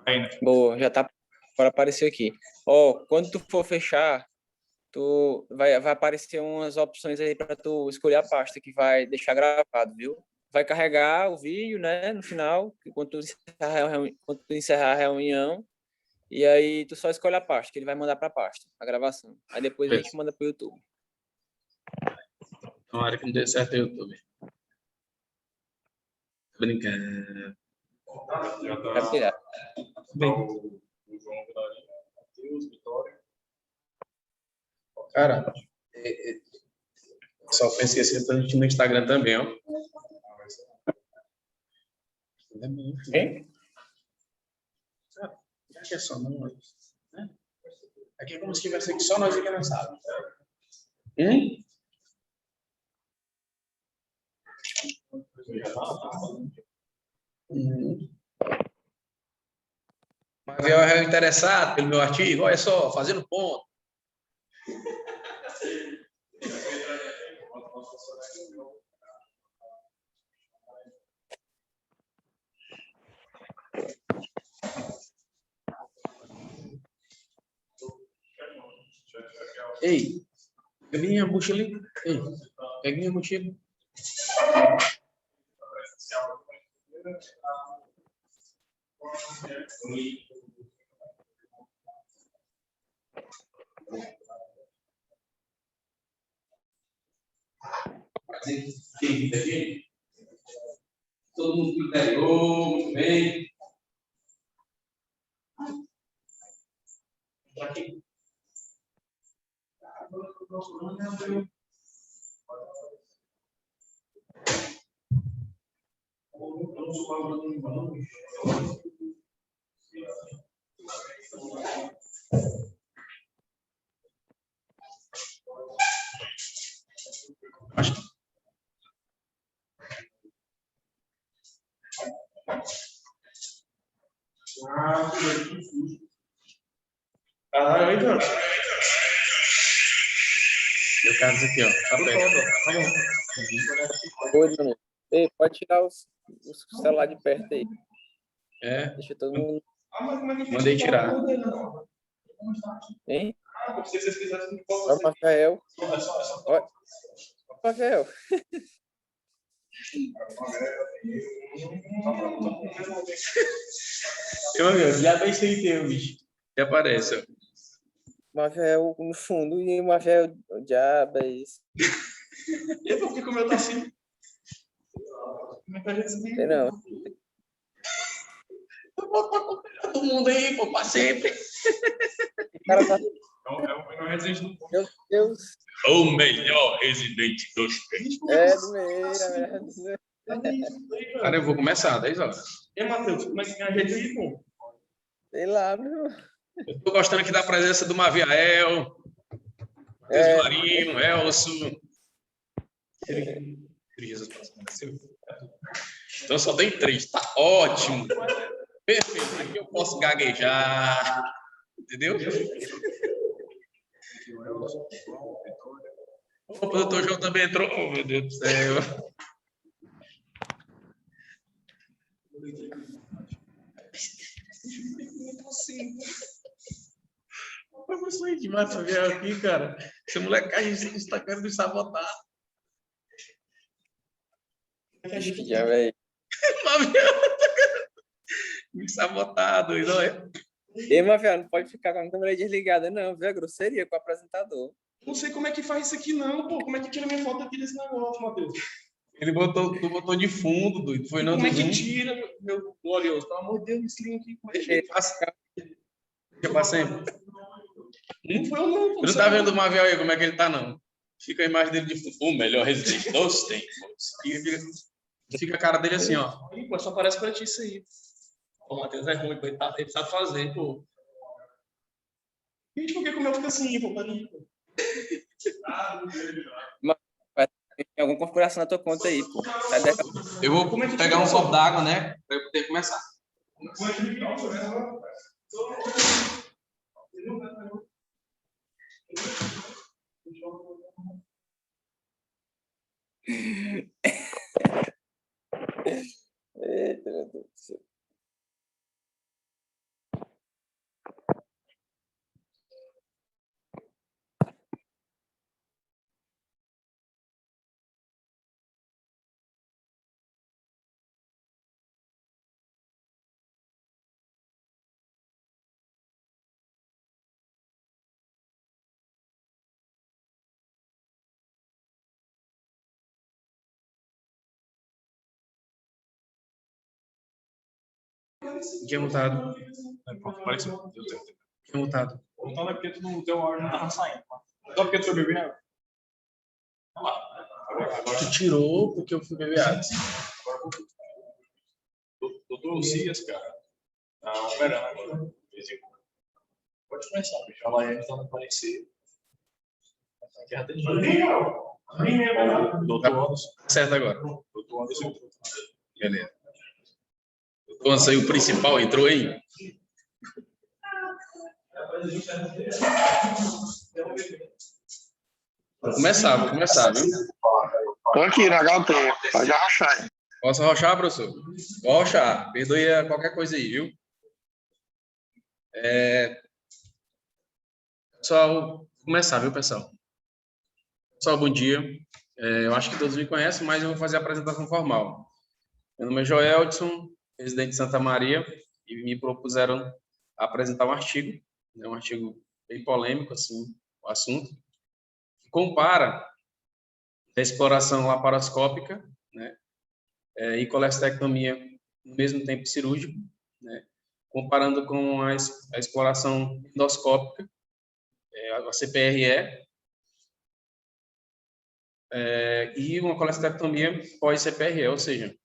Ainda. Boa, já tá para aparecer aqui. Ó, quando tu for fechar, tu vai aparecer umas opções aí para tu escolher a pasta que vai deixar gravado, viu? Vai carregar o vídeo, né, no final, quando tu encerrar a reunião, e aí tu só escolhe a pasta, que ele vai mandar para a pasta, a gravação. Aí depois a gente manda pro YouTube. Tomara que não dê certo no YouTube. Brincando. Já tá, Vai pirar. bem. O João Vilarinho, Matheus, Vitória. Cara, só foi esquecer a gente no Instagram também, ó. Hein? Acho que é só nós, né? Aqui é como se tivesse aqui só nós aqui na sala. Mas é interessado pelo meu artigo, olha só, fazendo ponto. Ei, peguei minha mochila ali. Ei, peguei minha mochila. Todo mundo criteriou, muito bem. Aqui. Então. Meu caso aqui, ó. Tá perto. Tá bom. Oi, Danilo. Ei, pode tirar os celular de perto aí. É. Deixa todo mundo. Mandei tirar. Hein? Olha o Rafael. Olha o Rafael. Já pensei em ter, bicho. Já aparece, ó. Mavel no fundo e o Mavel, o diabo é isso. E por que como eu tô assim? Como é que a gente se Sei não. Eu vou acompanhar todo mundo aí, pô, pra sempre. O cara tá. É o Resident do Meu Deus. O melhor Resident dos tempos. É do meio, é do meio. Cara, eu vou começar, 10 horas. E, Matheus, como é que tem a gente aí, pô? Sei lá, meu. Eu tô gostando aqui da presença do Maviael, Matheus Marinho, Elcio. Então só tem 3, tá ótimo. Perfeito, aqui eu posso gaguejar, entendeu? O doutor João também entrou. Oh, meu Deus do céu. Foi muito sonho demais essa viagem aqui, cara. Esse molecagem está querendo me sabotar. Acho que já, velho. Me sabotar, doido, é? Ei, Mavel, não pode ficar com a câmera desligada, não, viu? É grosseria com o apresentador. Não sei como é que faz isso aqui, não, pô. Como é que tira minha foto aqui desse negócio, Matheus? Tu botou de fundo, doido. Foi não. Como é que tira, meu glorioso? Pelo amor de Deus, esse link aqui. Como é que faz? Deixa pra sempre. Não foi eu, não. Tu não tá vendo o Mavel aí, como é que ele tá, não? Fica a imagem dele de fundo. O melhor Resident dos tempos. Fica a cara dele assim, ó. Ih, pô, só parece pra ti isso aí. O Matheus é ruim, pô. Ele sabe fazer, pô. Gente, por que como eu fico assim, pô? Mas tem alguma configuração na tua conta aí, pô. Sai dessa. Eu vou pegar um copo d'água, né? Pra eu poder começar. Eita, meu Deus do céu. Quem é mutado? Apareceu. Deu tempo. Quem é mutado? Então é porque tu não teu áudio não tava saindo. Só porque tu foi beber água. Agora Tu tirou porque eu fui beber água. doutor Lucias, cara, tá operando agora. De vez em quando. Pode começar, bicho. A Laiane tá no parecer. Aqui já tem doutor Anderson. Certo agora. Doutor Anderson. Beleza. Doutor Anderson aí, o principal entrou aí. Vou começar, viu? Tô aqui na HT, pode arrochar aí. Posso arrochar, professor? Vou arrochar. Perdoe qualquer coisa aí, viu? Pessoal, vou começar, viu, pessoal? Pessoal, bom dia. Eu acho que todos me conhecem, mas eu vou fazer a apresentação formal. Meu nome é Joeldson, residente de Santa Maria, e me propuseram apresentar um artigo, né, um artigo bem polêmico, assim, o assunto, que compara a exploração laparoscópica, né, e colestectomia no mesmo tempo cirúrgico, né, comparando com a exploração endoscópica, a CPRE, e uma colestectomia pós-CPRE, ou seja, o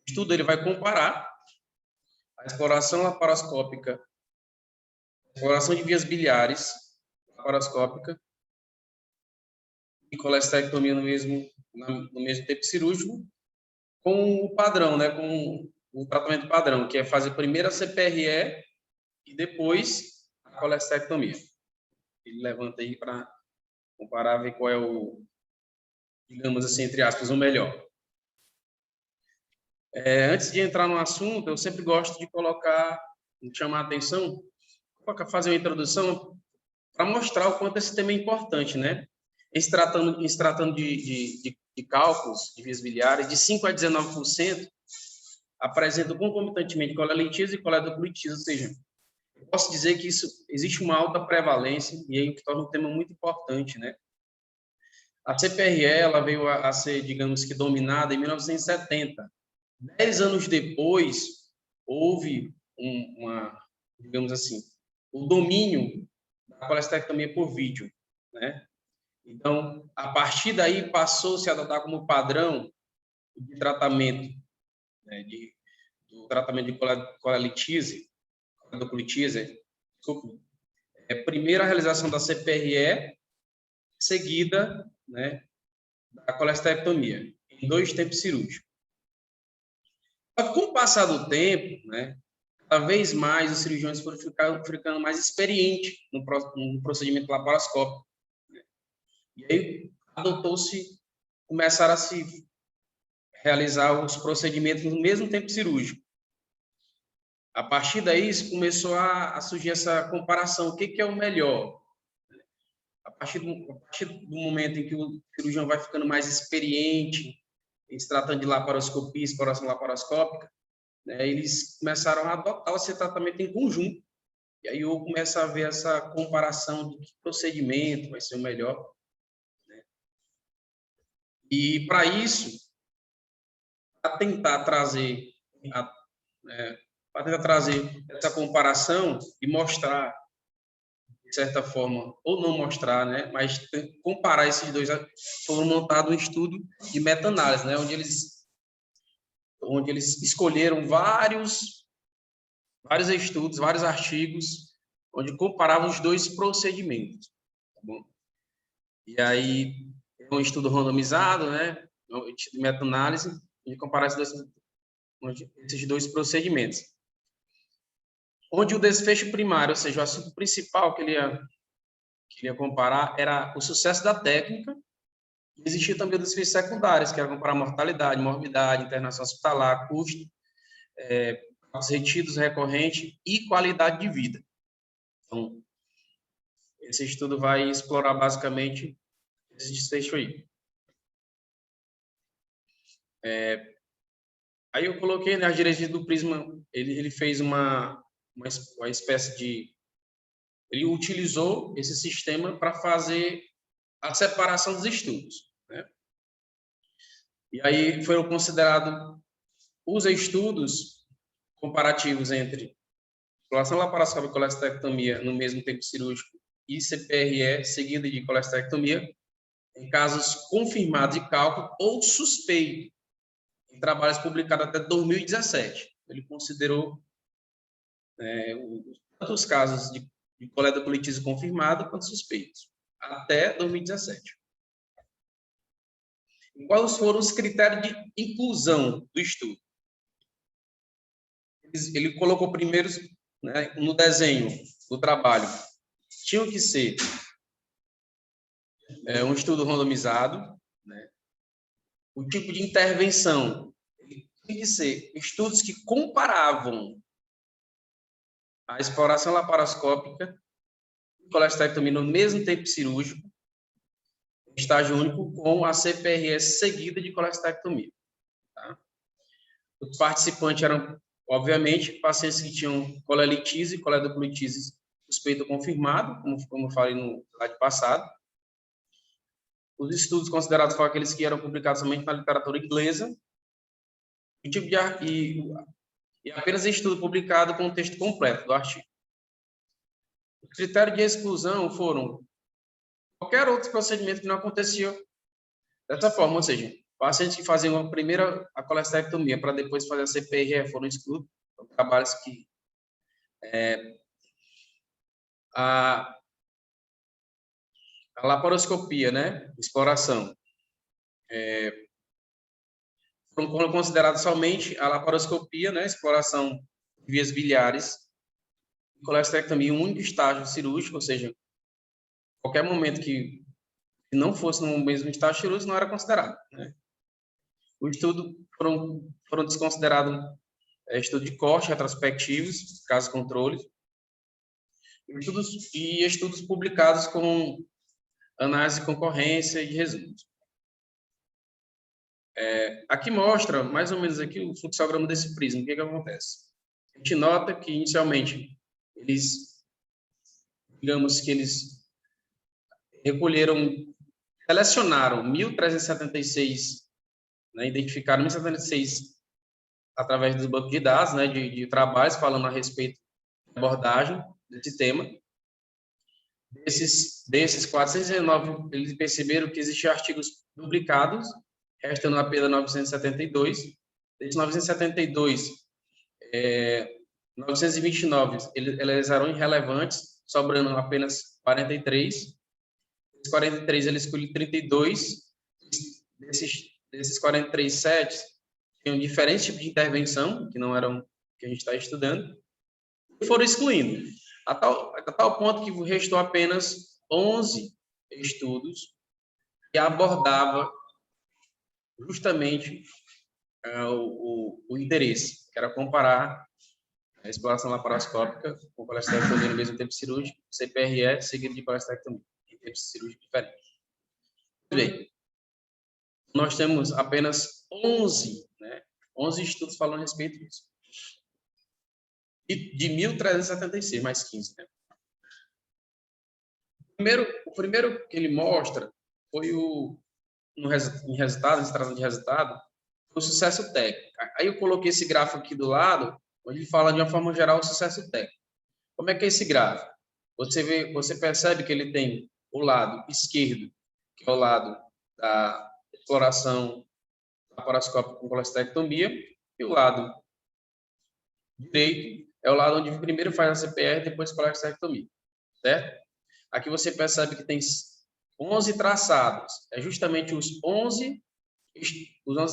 estudo ele vai comparar a exploração laparoscópica, a exploração de vias biliares laparoscópica e colestectomia no mesmo tempo cirúrgico, com o padrão, né, com o tratamento padrão, que é fazer primeiro a CPRE e depois a colestectomia. Ele levanta aí para comparar, ver qual é o, digamos assim, entre aspas, o melhor. Antes de entrar no assunto, eu sempre gosto de chamar a atenção, fazer uma introdução para mostrar o quanto esse tema é importante, né? Em se tratando de cálculos de vias biliares, de 5% a 19% apresentam concomitantemente colelitise e coledoclitise, ou seja, eu posso dizer que existe uma alta prevalência, e aí o que torna um tema muito importante, né? A CPRE, ela veio a ser, digamos que, dominada em 1970. 10 anos depois, houve digamos assim, o domínio da colestectomia por vídeo, né? Então, a partir daí, passou-se a adotar como padrão de tratamento, né, do tratamento de colelitise, primeiro a realização da CPRE, seguida, né, da colestectomia, em 2 tempos cirúrgicos. Com o passar do tempo, né, cada vez mais os cirurgiões foram ficando mais experientes no procedimento laparoscópico. Né? E aí começaram a se realizar os procedimentos no mesmo tempo cirúrgico. A partir daí, começou a surgir essa comparação, o que é o melhor? A partir do momento em que o cirurgião vai ficando mais experiente, em se tratando de laparoscopia, exploração laparoscópica, né, eles começaram a adotar esse tratamento em conjunto. E aí eu começo a ver essa comparação de que procedimento vai ser o melhor. Né? E, para isso, para tentar trazer essa comparação e mostrar, de certa forma, ou não mostrar, né, mas comparar esses dois, foram montado um estudo de meta-análise, né, onde eles escolheram vários estudos, vários artigos, onde comparavam os 2 procedimentos. Tá bom? E aí, é um estudo randomizado, né, de meta-análise, de comparar esses dois procedimentos. Onde o desfecho primário, ou seja, o assunto principal que ele ia comparar, era o sucesso da técnica. Existia também os desfechos secundários, que era comparar mortalidade, morbidade, internação hospitalar, custo, retidos recorrentes e qualidade de vida. Então, esse estudo vai explorar basicamente esse desfecho aí. Aí eu coloquei, né, as diretrizes do Prisma, ele fez uma espécie de... Ele utilizou esse sistema para fazer a separação dos estudos. Né? E aí foram considerados os estudos comparativos entre exploração laparoscópica e colestectomia no mesmo tempo cirúrgico e CPRE seguida de colestectomia em casos confirmados de cálculo ou suspeito, em trabalhos publicados até 2017. Ele considerou tanto os casos de coleta por litígio confirmado quanto suspeitos, até 2017. E quais foram os critérios de inclusão do estudo? Ele colocou primeiro, né, no desenho do trabalho, tinha que ser um estudo randomizado, né? O tipo de intervenção tinha que ser estudos que comparavam a exploração laparoscópica e colestectomia no mesmo tempo cirúrgico, estágio único, com a CPRS seguida de colestectomia. Tá? Os participantes eram, obviamente, pacientes que tinham colelitise e coledoclitise suspeito confirmado, como eu falei no slide passado. Os estudos considerados foram aqueles que eram publicados somente na literatura inglesa e apenas estudo publicado com o texto completo do artigo. Os critérios de exclusão foram qualquer outro procedimento que não acontecia dessa forma, ou seja, pacientes que faziam a primeira a colestectomia para depois fazer a CPRE foram excluídos, trabalhos que a laparoscopia, né, exploração, foram considerados somente a laparoscopia, né, exploração de vias biliares, e colestectomia, um único estágio cirúrgico, ou seja, qualquer momento que não fosse no mesmo estágio cirúrgico não era considerado, né? O estudo foram desconsiderados estudo de corte retrospectivos, casos controles, estudos publicados com análise de concorrência e de resumos. Aqui mostra, mais ou menos aqui, o fluxograma desse prisma. O que acontece? A gente nota que, inicialmente, digamos que eles selecionaram 1.376, né, identificaram 1.076 através dos bancos de dados, né, de trabalhos falando a respeito da abordagem desse tema. Desses 409, eles perceberam que existiam artigos publicados, restando apenas 972. Desses 972, 929 eles eram irrelevantes, sobrando apenas 43. Desses 43, ele escolheu 32. Desses 43 sets, tinham diferentes tipos de intervenção, que não eram que a gente está estudando, e foram excluindo. A tal ponto que restou apenas 11 estudos que abordava justamente o interesse, que era comparar a exploração laparoscópica com colestectomia no mesmo tempo cirúrgico, CPRE seguido de colestectomia em tempos cirúrgicos diferentes. Bem, nós temos apenas 11 estudos falando a respeito disso. E de 1.376, mais 15. Né? O primeiro que ele mostra foi em estrada de resultado, o sucesso técnico. Aí eu coloquei esse gráfico aqui do lado, onde ele fala de uma forma geral o sucesso técnico. Como é que é esse gráfico? Você percebe que ele tem o lado esquerdo, que é o lado da exploração laparoscópica com colestectomia, e o lado direito é o lado onde primeiro faz a CPR, depois colestectomia, certo? Aqui você percebe que tem 11 traçados, é justamente os 11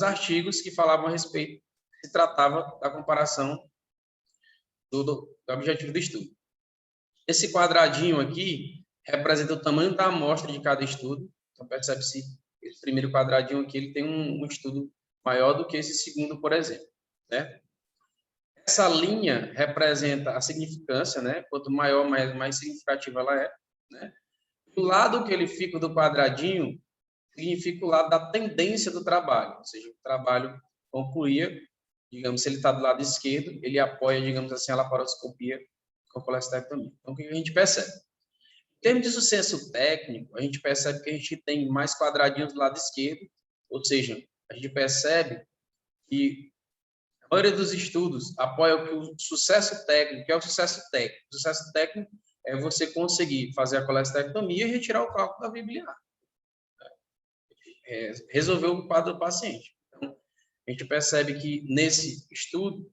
artigos que falavam a respeito, se tratava da comparação do objetivo do estudo. Esse quadradinho aqui representa o tamanho da amostra de cada estudo, então percebe-se que esse primeiro quadradinho aqui ele tem um estudo maior do que esse segundo, por exemplo, né? Essa linha representa a significância, né? Quanto maior, mais significativa ela é, né? O lado que ele fica do quadradinho significa o lado da tendência do trabalho, ou seja, o trabalho concluía, digamos, se ele está do lado esquerdo, ele apoia, digamos assim, a laparoscopia com colestectomia. Então, o que a gente percebe? Em termos de sucesso técnico, a gente percebe que a gente tem mais quadradinhos do lado esquerdo, ou seja, a gente percebe que A maioria dos estudos apoia que o sucesso técnico, que é o sucesso técnico. O sucesso técnico é você conseguir fazer a colestectomia e retirar o cálculo da via biliar. Resolver o quadro do paciente. Então, a gente percebe que nesse estudo,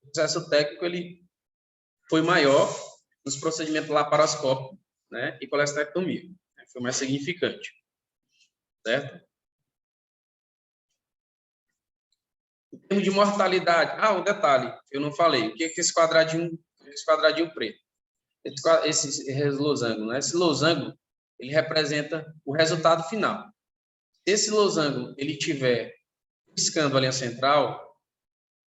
o sucesso técnico ele foi maior nos procedimentos laparoscópicos, né, e colestectomia. Foi mais significante. Certo? Em termos de mortalidade, um detalhe, eu não falei, o que é esse quadradinho preto? Esse losango, né? Esse losango, ele representa o resultado final. Se esse losango ele tiver piscando a linha central,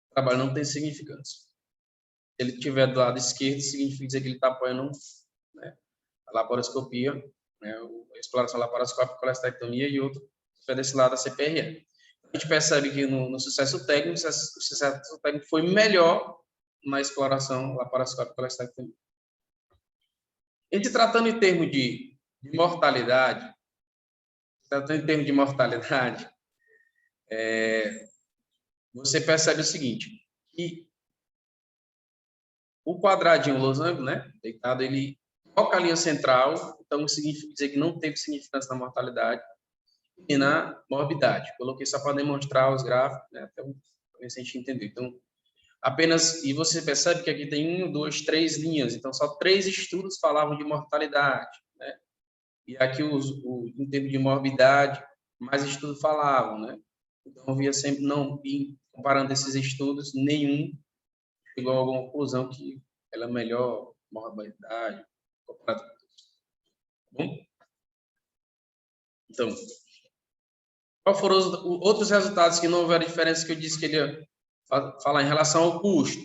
o trabalho não tem significância. Se ele estiver do lado esquerdo, significa dizer que ele está apoiando, né, a laparoscopia, né, a exploração laparoscópica, a colestectomia, e outro estiver desse lado a CPRE. A gente percebe que no sucesso técnico, o sucesso técnico foi melhor na exploração laparoscópica, colestectomia. A gente tratando em termos de mortalidade, você percebe o seguinte, que o quadradinho losango, né, deitado, ele toca a linha central, então significa dizer que não teve significância na mortalidade e na morbidade. Coloquei só para demonstrar os gráficos, né, até a gente entender. Então, e você percebe que aqui tem 1, 2, 3 linhas, então só 3 estudos falavam de mortalidade, né? E aqui em termos de morbidade, mais estudos falavam, né? Então, eu via sempre, comparando esses estudos, nenhum chegou a alguma conclusão que ela é melhor morbidade. Bom? Então, quais foram os outros resultados que não houveram diferença que eu disse que ele ia falar em relação ao custo?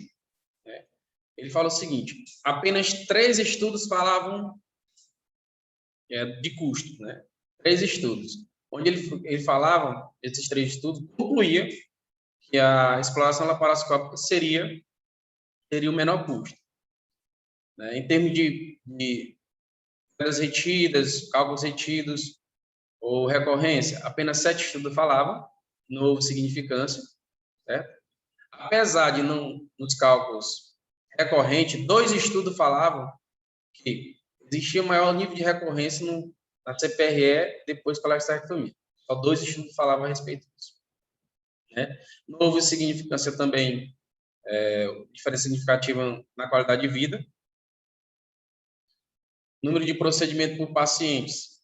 Né? Ele fala o seguinte, apenas 3 estudos falavam de custo, né? 3 estudos. Onde ele falava, esses 3 estudos, concluía que a exploração laparoscópica seria o menor custo. Né? Em termos de perdas retidas, cálculos retidos ou recorrência, apenas 7 estudos falavam, não houve significância. Certo? Apesar de nos cálculos recorrentes, 2 estudos falavam que existia maior nível de recorrência na CPRE depois da colestectomia. Só 2 estudos falavam a respeito disso. Né? Não houve significância também, diferença significativa na qualidade de vida. Número de procedimentos por pacientes.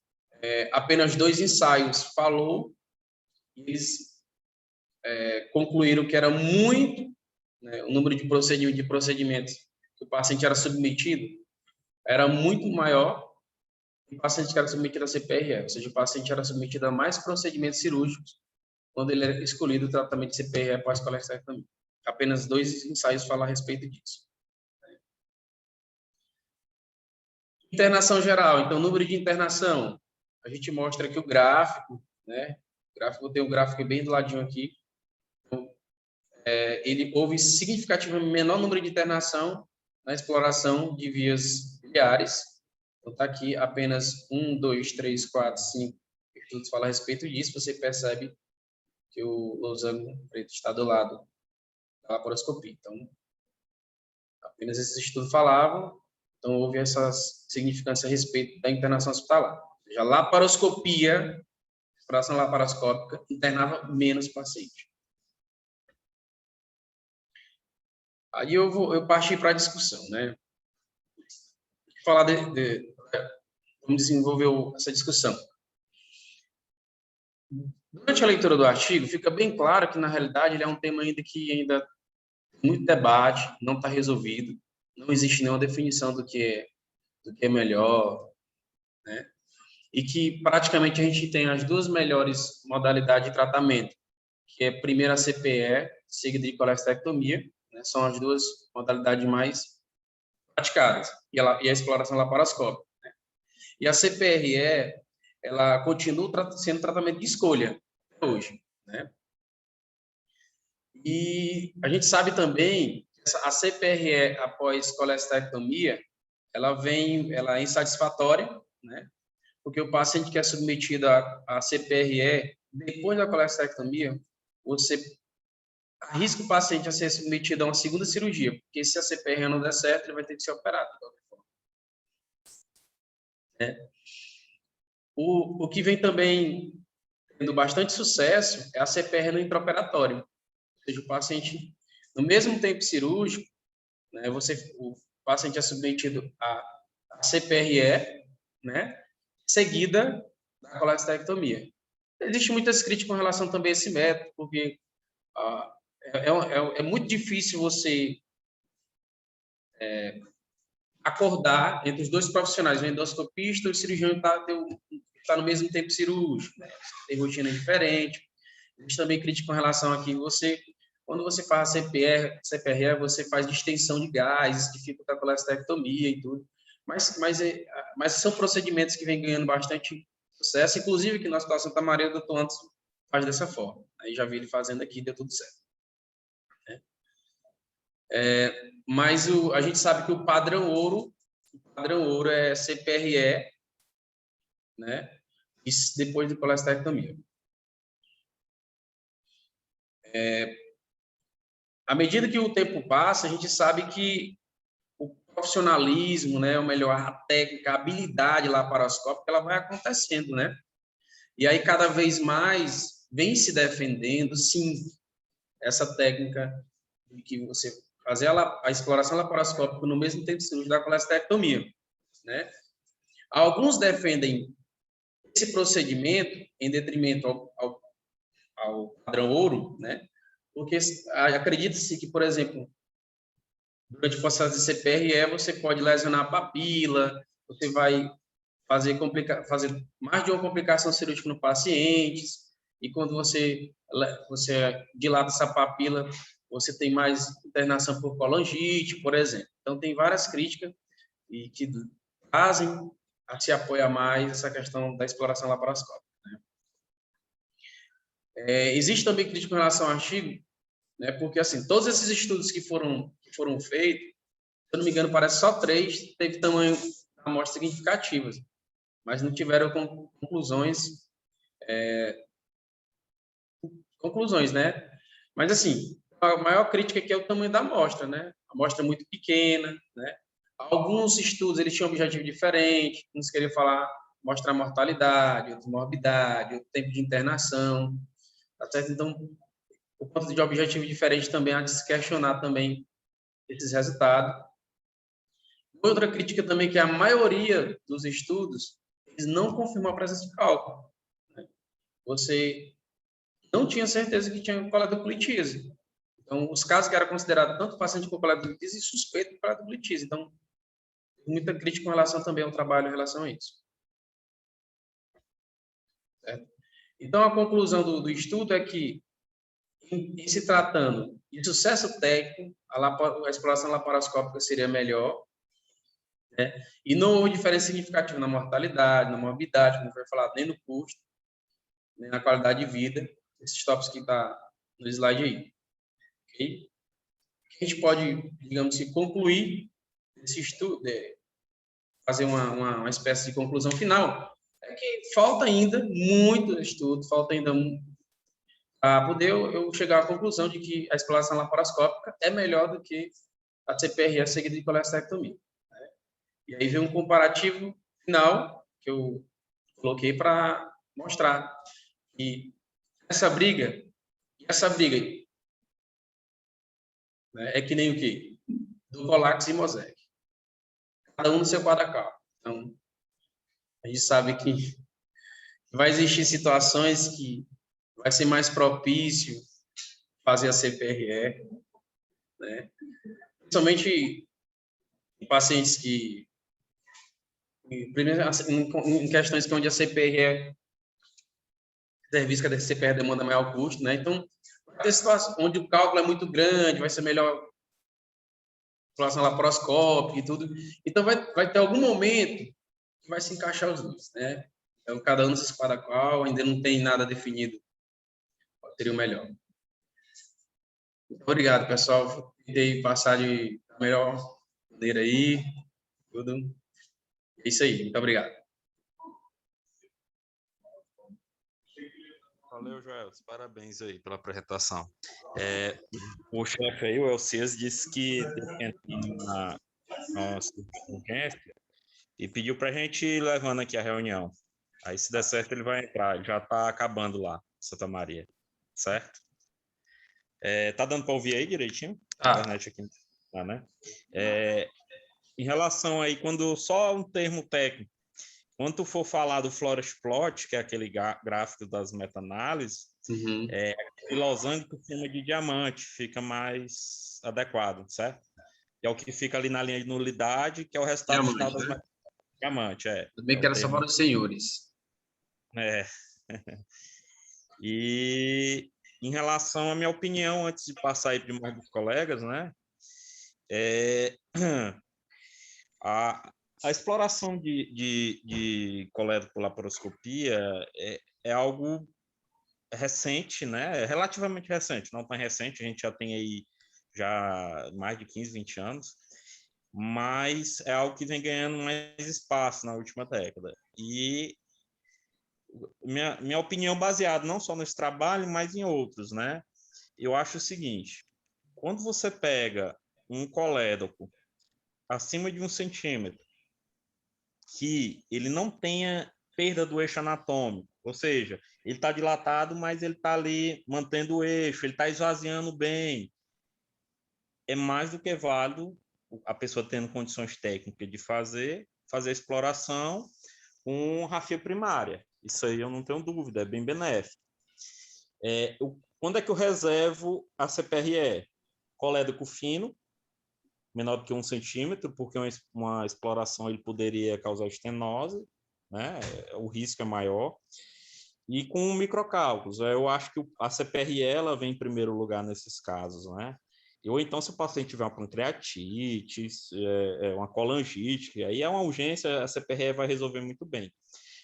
Apenas 2 ensaios falou, e eles concluíram que era muito, né, o número de procedimentos que o paciente era submetido era muito maior que o paciente que era submetido a CPRE, ou seja, o paciente era submetido a mais procedimentos cirúrgicos quando ele era escolhido o tratamento de CPRE após colestectomia. Apenas 2 ensaios falam a respeito disso. Internação geral. Então, número de internação. A gente mostra aqui o gráfico, né? Tem um gráfico bem do ladinho aqui. Então, houve significativamente menor número de internação na exploração de vias biliares. Então, está aqui apenas 1, 2, 3, 4, 5 estudos falam a respeito disso. Você percebe que o losango preto está do lado da laparoscopia. Então, apenas esses estudos falavam. Então, houve essa significância a respeito da internação hospitalar. Ou seja, a laparoscopia, exploração laparoscópica, internava menos paciente. Aí eu parti para a discussão, né? Vamos desenvolver essa discussão. Durante a leitura do artigo, fica bem claro que, na realidade, ele é um tema ainda tem muito debate, não está resolvido, não existe nenhuma definição do que é melhor, né? E que, praticamente, a gente tem as 2 melhores modalidades de tratamento, que é primeiro a CPE, seguida de colestectomia, né? São as 2 modalidades mais praticadas, e a exploração laparoscópica. Né? E a CPRE, ela continua sendo tratamento de escolha até hoje, né? E a gente sabe também que a CPRE após colestectomia, ela é insatisfatória, né? Porque o paciente que é submetido a CPRE depois da colestectomia, arrisca o paciente a ser submetido a uma segunda cirurgia, porque se a CPRE não der certo, ele vai ter que ser operado. O que vem também tendo bastante sucesso é a CPRE no intraoperatório. Ou seja, o paciente, no mesmo tempo cirúrgico, né, o paciente é submetido a CPRE, né, seguida da colestectomia. Existem muitas críticas com relação também a esse método, porque é muito difícil você acordar entre os dois profissionais, o endoscopista e o cirurgião está no mesmo tempo cirúrgico, né? Tem rotina diferente. Eles também criticam com relação a que quando você faz a CPRE, você faz distensão de gases, dificulta a colestectomia e tudo. Mas são procedimentos que vêm ganhando bastante sucesso, inclusive que no Hospital Santa Maria, o doutor Anderson faz dessa forma. Aí já vi ele fazendo aqui, deu tudo certo. Mas a gente sabe que o padrão ouro é CPRE, né? Isso depois de colestectomia. À medida que o tempo passa, a gente sabe que o profissionalismo, né, ou melhor, a técnica, a habilidade laparoscópica, ela vai acontecendo, né? E aí, cada vez mais, vem se defendendo, sim, essa técnica de que você fazer a exploração laparoscópica no mesmo tempo cirúrgico da colestectomia, né? Alguns defendem esse procedimento em detrimento ao padrão ouro, né? Porque acredita-se que, por exemplo, durante o processo de CPRE, você pode lesionar a papila, você vai fazer mais de uma complicação cirúrgica no paciente, e quando você dilata essa papila, você tem mais internação por colangite, por exemplo. Então, tem várias críticas e que fazem a se apoiar mais essa questão da exploração laparoscópica, né? Existe também crítica com relação ao artigo, né? Porque, assim, todos esses estudos que foram feitos, se eu não me engano, parece só 3 teve tamanho da amostra significativas, mas não tiveram conclusões, né? Mas, assim, a maior crítica aqui é o tamanho da amostra, né? A amostra é muito pequena, né? Alguns estudos, eles tinham um objetivo diferente, uns queriam mostrar mortalidade, outros morbidade, outro tempo de internação, tá certo? Então, por conta de objetivo diferente também, há de se questionar também esses resultados. Outra crítica também que a maioria dos estudos, eles não confirmam a presença de cálculo, né? Você não tinha certeza que tinha coledoclitise. Então, os casos que eram considerados tanto paciente com coledoclitise e suspeito de coledoclitise. Então, muita crítica com relação também ao trabalho em relação a isso. Certo? Então, a conclusão do estudo é que, em se tratando de sucesso técnico, a exploração laparoscópica seria melhor, né? E não houve diferença significativa na mortalidade, na morbidade, como foi falado, nem no custo, nem na qualidade de vida, esses tópicos que está no slide aí. Okay? A gente pode, digamos assim, concluir esse estudo, fazer uma espécie de conclusão final, é que falta ainda muito estudo, falta ainda para poder eu chegar à conclusão de que a exploração laparoscópica é melhor do que a CPRE seguida de colestectomia, né? E aí vem um comparativo final que eu coloquei para mostrar que essa briga, né, é que nem o quê? Do Colax e Mosaic. Cada um no seu quadra-cal. Então, a gente sabe que vai existir situações que vai ser mais propício fazer a CPRE, né? Principalmente em pacientes que, em questões que onde a CPRE, serviço que a CPRE demanda maior custo, né? Então, vai ter situações onde o cálculo é muito grande, vai ser melhor exploração laparoscópica e tudo. Então, vai ter algum momento que vai se encaixar os dois, né? Então, cada um no seu qual, ainda não tem nada definido qual seria o melhor. Muito obrigado, pessoal. Tentei passar de melhor maneira aí, tudo. É isso aí. Muito obrigado. Valeu, Joel. Parabéns aí pela apresentação. O chefe aí, o Elcias, disse que teve que entrar na urgência e pediu para a gente ir levando aqui a reunião. Aí, se der certo, ele vai entrar. Já está acabando lá, Santa Maria. Certo? Tá dando para ouvir aí direitinho? A internet aqui. Tá, né? Em relação aí, quando só um termo técnico, quando tu for falar do Forest Plot, que é aquele gráfico das meta-análises, losango por cima de diamante fica mais adequado, certo? Que é o que fica ali na linha de nulidade, que é o resultado final das né? Diamante, Também que era só para os senhores. E em relação à minha opinião, antes de passar aí para mais dos colegas, né? A exploração de coleta por laparoscopia é algo recente, né? Relativamente recente, não tão recente, a gente já tem aí já mais de 15, 20 anos, mas é algo que vem ganhando mais espaço na última década. E minha opinião baseada não só nesse trabalho, mas em outros, né? Eu acho o seguinte, quando você pega um colédoco acima de 1 centímetro, que ele não tenha perda do eixo anatômico, ou seja, ele está dilatado, mas ele está ali mantendo o eixo, ele está esvaziando bem, é mais do que válido a pessoa tendo condições técnicas de fazer a exploração com rafia primária. Isso aí eu não tenho dúvida, é bem benéfico. Quando é que eu reservo a CPRE? Colédoco fino, menor do que 1 centímetro, porque uma exploração ele poderia causar estenose, né? O risco é maior. E com microcálculos, eu acho que a CPRE ela vem em primeiro lugar nesses casos, né? Ou então, se o paciente tiver uma pancreatite, uma colangite, aí é uma urgência, a CPRE vai resolver muito bem.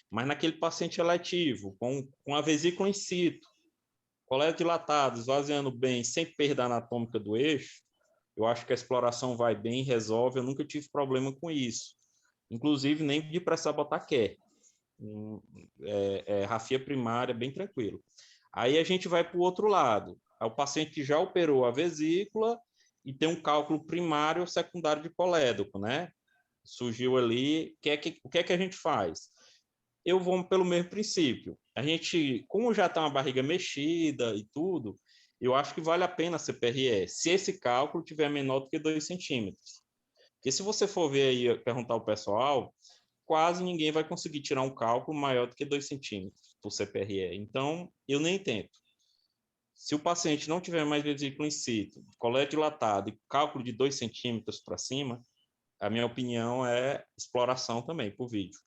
Mas naquele paciente eletivo, com a vesícula in situ, coleta dilatada, esvaziando bem, sem perda anatômica do eixo, eu acho que a exploração vai bem, resolve. Eu nunca tive problema com isso. Inclusive, nem de precisar botar QE. Rafia primária, bem tranquilo. Aí a gente vai para o outro lado. É o paciente que já operou a vesícula e tem um cálculo primário ou secundário de colédoco, né? Surgiu ali. O que é que a gente faz? Eu vou pelo mesmo princípio. A gente, como já está uma barriga mexida e tudo, eu acho que vale a pena a CPRE, se esse cálculo tiver menor do que 2 centímetros. Porque se você for ver aí, perguntar ao pessoal, quase ninguém vai conseguir tirar um cálculo maior do que 2 centímetros por CPRE. Então, eu nem tento. Se o paciente não tiver mais vesícula in situ, colete dilatado e cálculo de 2 centímetros para cima, a minha opinião é exploração também, por vídeo.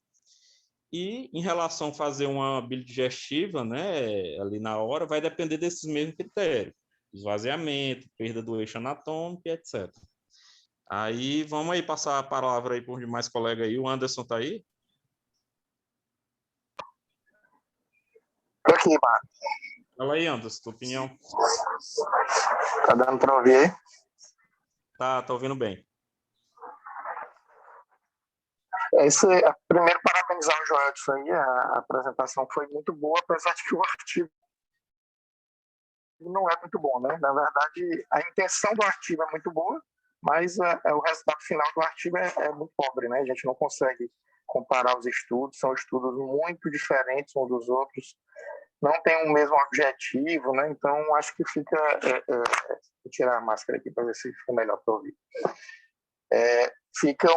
E em relação a fazer uma bile digestiva, né, ali na hora, vai depender desses mesmos critérios. Esvaziamento, perda do eixo anatômico, etc. Aí, vamos aí passar a palavra aí por demais colegas aí. O Anderson está aí? Tô aqui, Marcos. Fala aí, Anderson, tua opinião. Tá dando para ouvir aí? Tá ouvindo bem. Primeiro, parabenizar o Joel disso aí. A apresentação foi muito boa, apesar de que o artigo não é muito bom, né? Na verdade, a intenção do artigo é muito boa, mas o resultado final do artigo é muito pobre, né? A gente não consegue comparar os estudos, são estudos muito diferentes uns dos outros, não tem o mesmo objetivo, né? Então, acho que fica... vou tirar a máscara aqui para ver se fica melhor para ouvir. Fica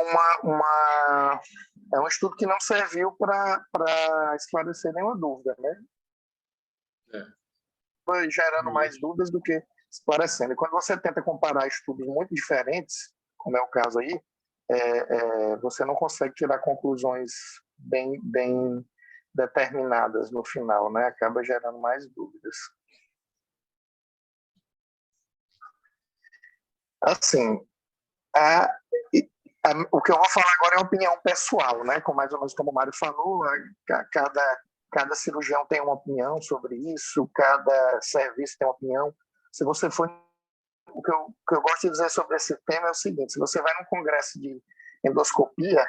é um estudo que não serviu para esclarecer nenhuma dúvida, né? Foi gerando mais dúvidas do que esclarecendo. E quando você tenta comparar estudos muito diferentes, como é o caso aí, você não consegue tirar conclusões bem determinadas no final, né? Acaba gerando mais dúvidas. Assim, o que eu vou falar agora é opinião pessoal, né? Mais ou menos como o Mário falou, cada cirurgião tem uma opinião sobre isso, cada serviço tem uma opinião. Se você for... O que eu gosto de dizer sobre esse tema é o seguinte: se você vai num congresso de endoscopia,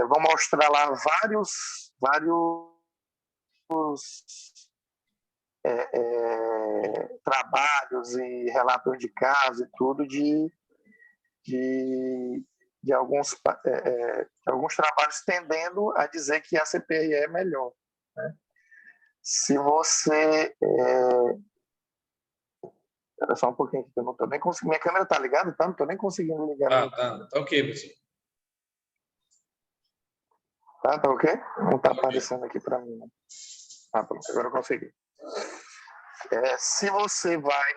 vão mostrar lá vários trabalhos e relatos de caso e tudo de alguns trabalhos tendendo a dizer que a CPRE é melhor, né? Se você... Espera só um pouquinho aqui, que eu não estou nem conseguindo... Minha câmera está ligada, tá? Não estou nem conseguindo ligar. Tá ok, professor. Tá ok? Não está aparecendo aqui para mim. Pronto, agora eu consegui. Se você vai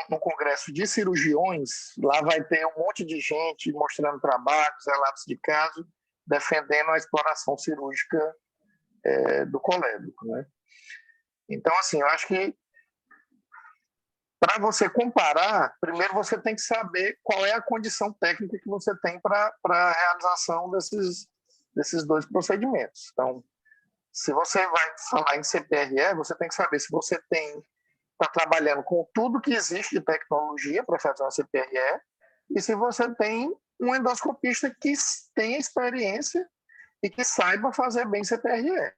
num congresso de cirurgiões, lá vai ter um monte de gente mostrando trabalhos, relatos de caso, defendendo a exploração cirúrgica do colédoco, né? Então, assim, eu acho que para você comparar, primeiro você tem que saber qual é a condição técnica que você tem para a realização desses dois procedimentos. Então, se você vai falar em CPRE, você tem que saber se você está trabalhando com tudo que existe de tecnologia para fazer uma CPRE e se você tem um endoscopista que tenha experiência e que saiba fazer bem CPRE.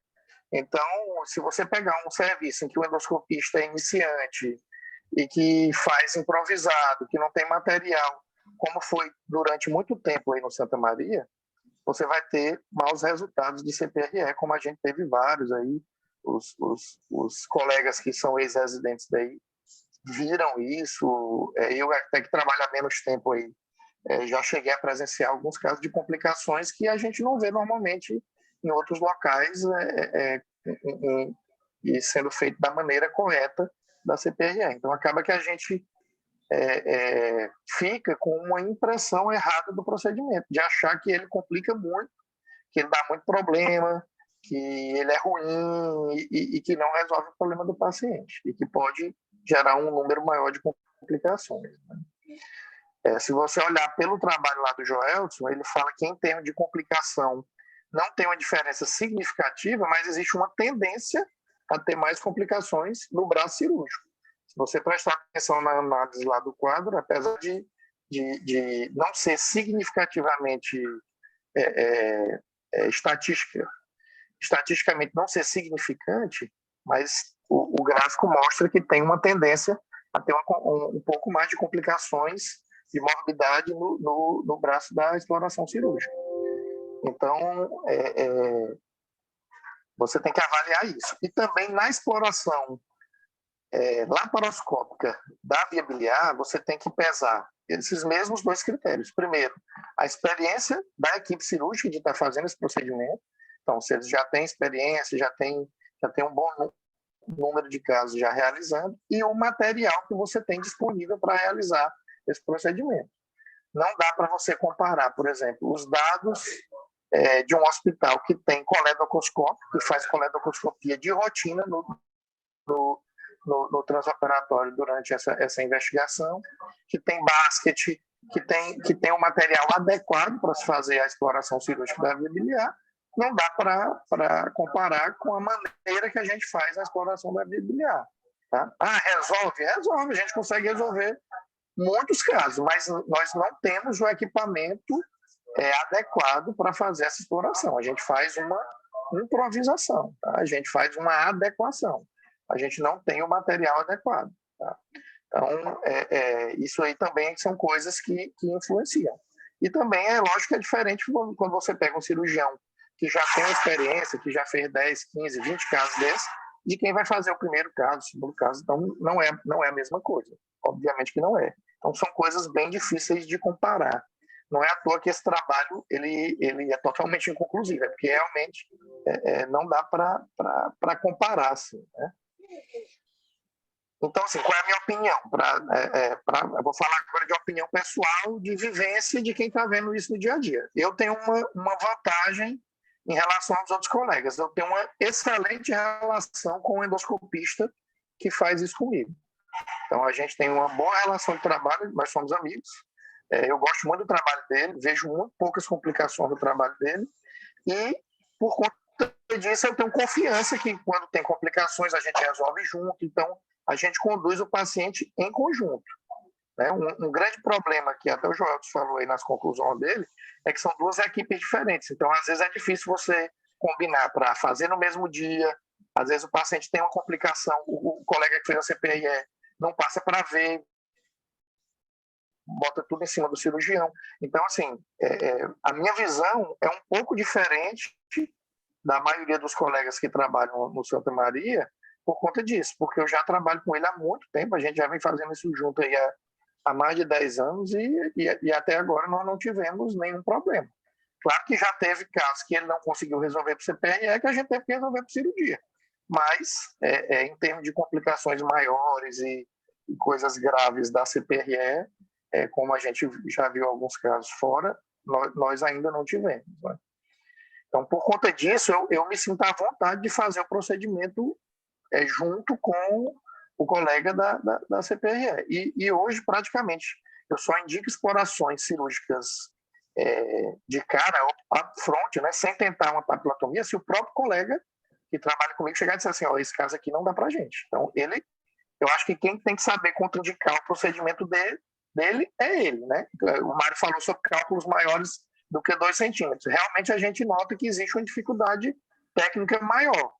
Então, se você pegar um serviço em que o endoscopista é iniciante e que faz improvisado, que não tem material, como foi durante muito tempo aí no Santa Maria, você vai ter maus resultados de CPRE, como a gente teve vários aí. Os colegas que são ex-residentes daí viram isso. Eu até que trabalho há menos tempo aí, já cheguei a presenciar alguns casos de complicações que a gente não vê normalmente em outros locais e sendo feito da maneira correta da CPRE. Então acaba que a gente fica com uma impressão errada do procedimento, de achar que ele complica muito, que ele dá muito problema, que ele é ruim e que não resolve o problema do paciente e que pode gerar um número maior de complicações, né? Se você olhar pelo trabalho lá do Joelson, ele fala que em termos de complicação não tem uma diferença significativa, mas existe uma tendência a ter mais complicações no braço cirúrgico. Se você prestar atenção na análise lá do quadro, apesar de não ser significativamente estatisticamente não ser significante, mas o gráfico mostra que tem uma tendência a ter um pouco mais de complicações de morbidade no braço da exploração cirúrgica. Então, você tem que avaliar isso. E também na exploração laparoscópica da via biliar, você tem que pesar esses mesmos dois critérios. Primeiro, a experiência da equipe cirúrgica de estar fazendo esse procedimento. Então, se eles já têm experiência, já tem um bom número de casos já realizando, e o material que você tem disponível para realizar esse procedimento. Não dá para você comparar, por exemplo, os dados de um hospital que tem coledocoscópio, que faz coledocoscopia de rotina no transoperatório durante essa investigação, que tem basket, que tem um material adequado para se fazer a exploração cirúrgica da via biliar. Não dá para comparar com a maneira que a gente faz a exploração da via biliar. Tá? Resolve? Resolve, a gente consegue resolver muitos casos, mas nós não temos o equipamento adequado para fazer essa exploração. A gente faz uma improvisação, tá? A gente faz uma adequação. A gente não tem o material adequado. Tá? Então, isso aí também são coisas que influenciam. E também é lógico que é diferente quando você pega um cirurgião que já tem experiência, que já fez 10, 15, 20 casos desses, de quem vai fazer o primeiro caso, o segundo caso. Então, não é a mesma coisa. Obviamente que não é. Então, são coisas bem difíceis de comparar. Não é à toa que esse trabalho ele é totalmente inconclusivo, porque realmente não dá para comparar. Assim, né? Então, assim, qual é a minha opinião? Eu vou falar agora de opinião pessoal, de vivência de quem está vendo isso no dia a dia. Eu tenho uma vantagem em relação aos outros colegas. Eu tenho uma excelente relação com o endoscopista que faz isso comigo. Então, a gente tem uma boa relação de trabalho, nós somos amigos. Eu gosto muito do trabalho dele, vejo muito poucas complicações do trabalho dele. E, por conta disso, eu tenho confiança que, quando tem complicações, a gente resolve junto. Então, a gente conduz o paciente em conjunto. Né? Um grande problema que até o Joel falou aí nas conclusões dele é que são duas equipes diferentes. Então, às vezes, é difícil você combinar para fazer no mesmo dia, Às vezes o paciente tem uma complicação, o colega que fez a CPRE não passa para ver, bota tudo em cima do cirurgião. Então, assim, a minha visão é um pouco diferente da maioria dos colegas que trabalham no Santa Maria por conta disso, porque eu já trabalho com ele há muito tempo, a gente já vem fazendo isso junto aí há mais de 10 anos e até agora nós não tivemos nenhum problema. Claro que já teve casos que ele não conseguiu resolver por CPRE, que a gente teve que resolver por cirurgia. Mas, em termos de complicações maiores e coisas graves da CPRE, como a gente já viu alguns casos fora, nós ainda não tivemos. Né? Então, por conta disso, eu me sinto à vontade de fazer o procedimento junto com o colega da CPRE. E hoje, praticamente, eu só indico explorações cirúrgicas de cara, up-front, né, sem tentar uma papilotomia, se o próprio colega que trabalha comigo chegar e dizer assim, esse caso aqui não dá pra gente. Então, eu acho que quem tem que saber contraindicar o procedimento dele é ele, né? O Mário falou sobre cálculos maiores do que 2 centímetros. Realmente a gente nota que existe uma dificuldade técnica maior,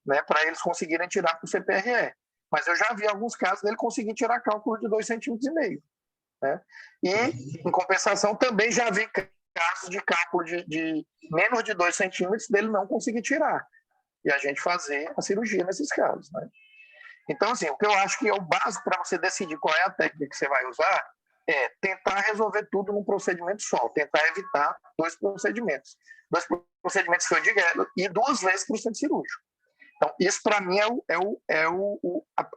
né, para eles conseguirem tirar para o CPRE. Mas eu já vi alguns casos dele conseguir tirar cálculo de 2,5 centímetros. Né? E, em compensação, também já vi casos de cálculo de menos de 2 centímetros dele não conseguir tirar. E a gente fazer a cirurgia nesses casos. Né? Então, assim, o que eu acho que é o básico para você decidir qual é a técnica que você vai usar é tentar resolver tudo num procedimento só, tentar evitar 2 procedimentos. 2 procedimentos que eu digo e 2 vezes para o centro cirúrgico. Então, isso para mim é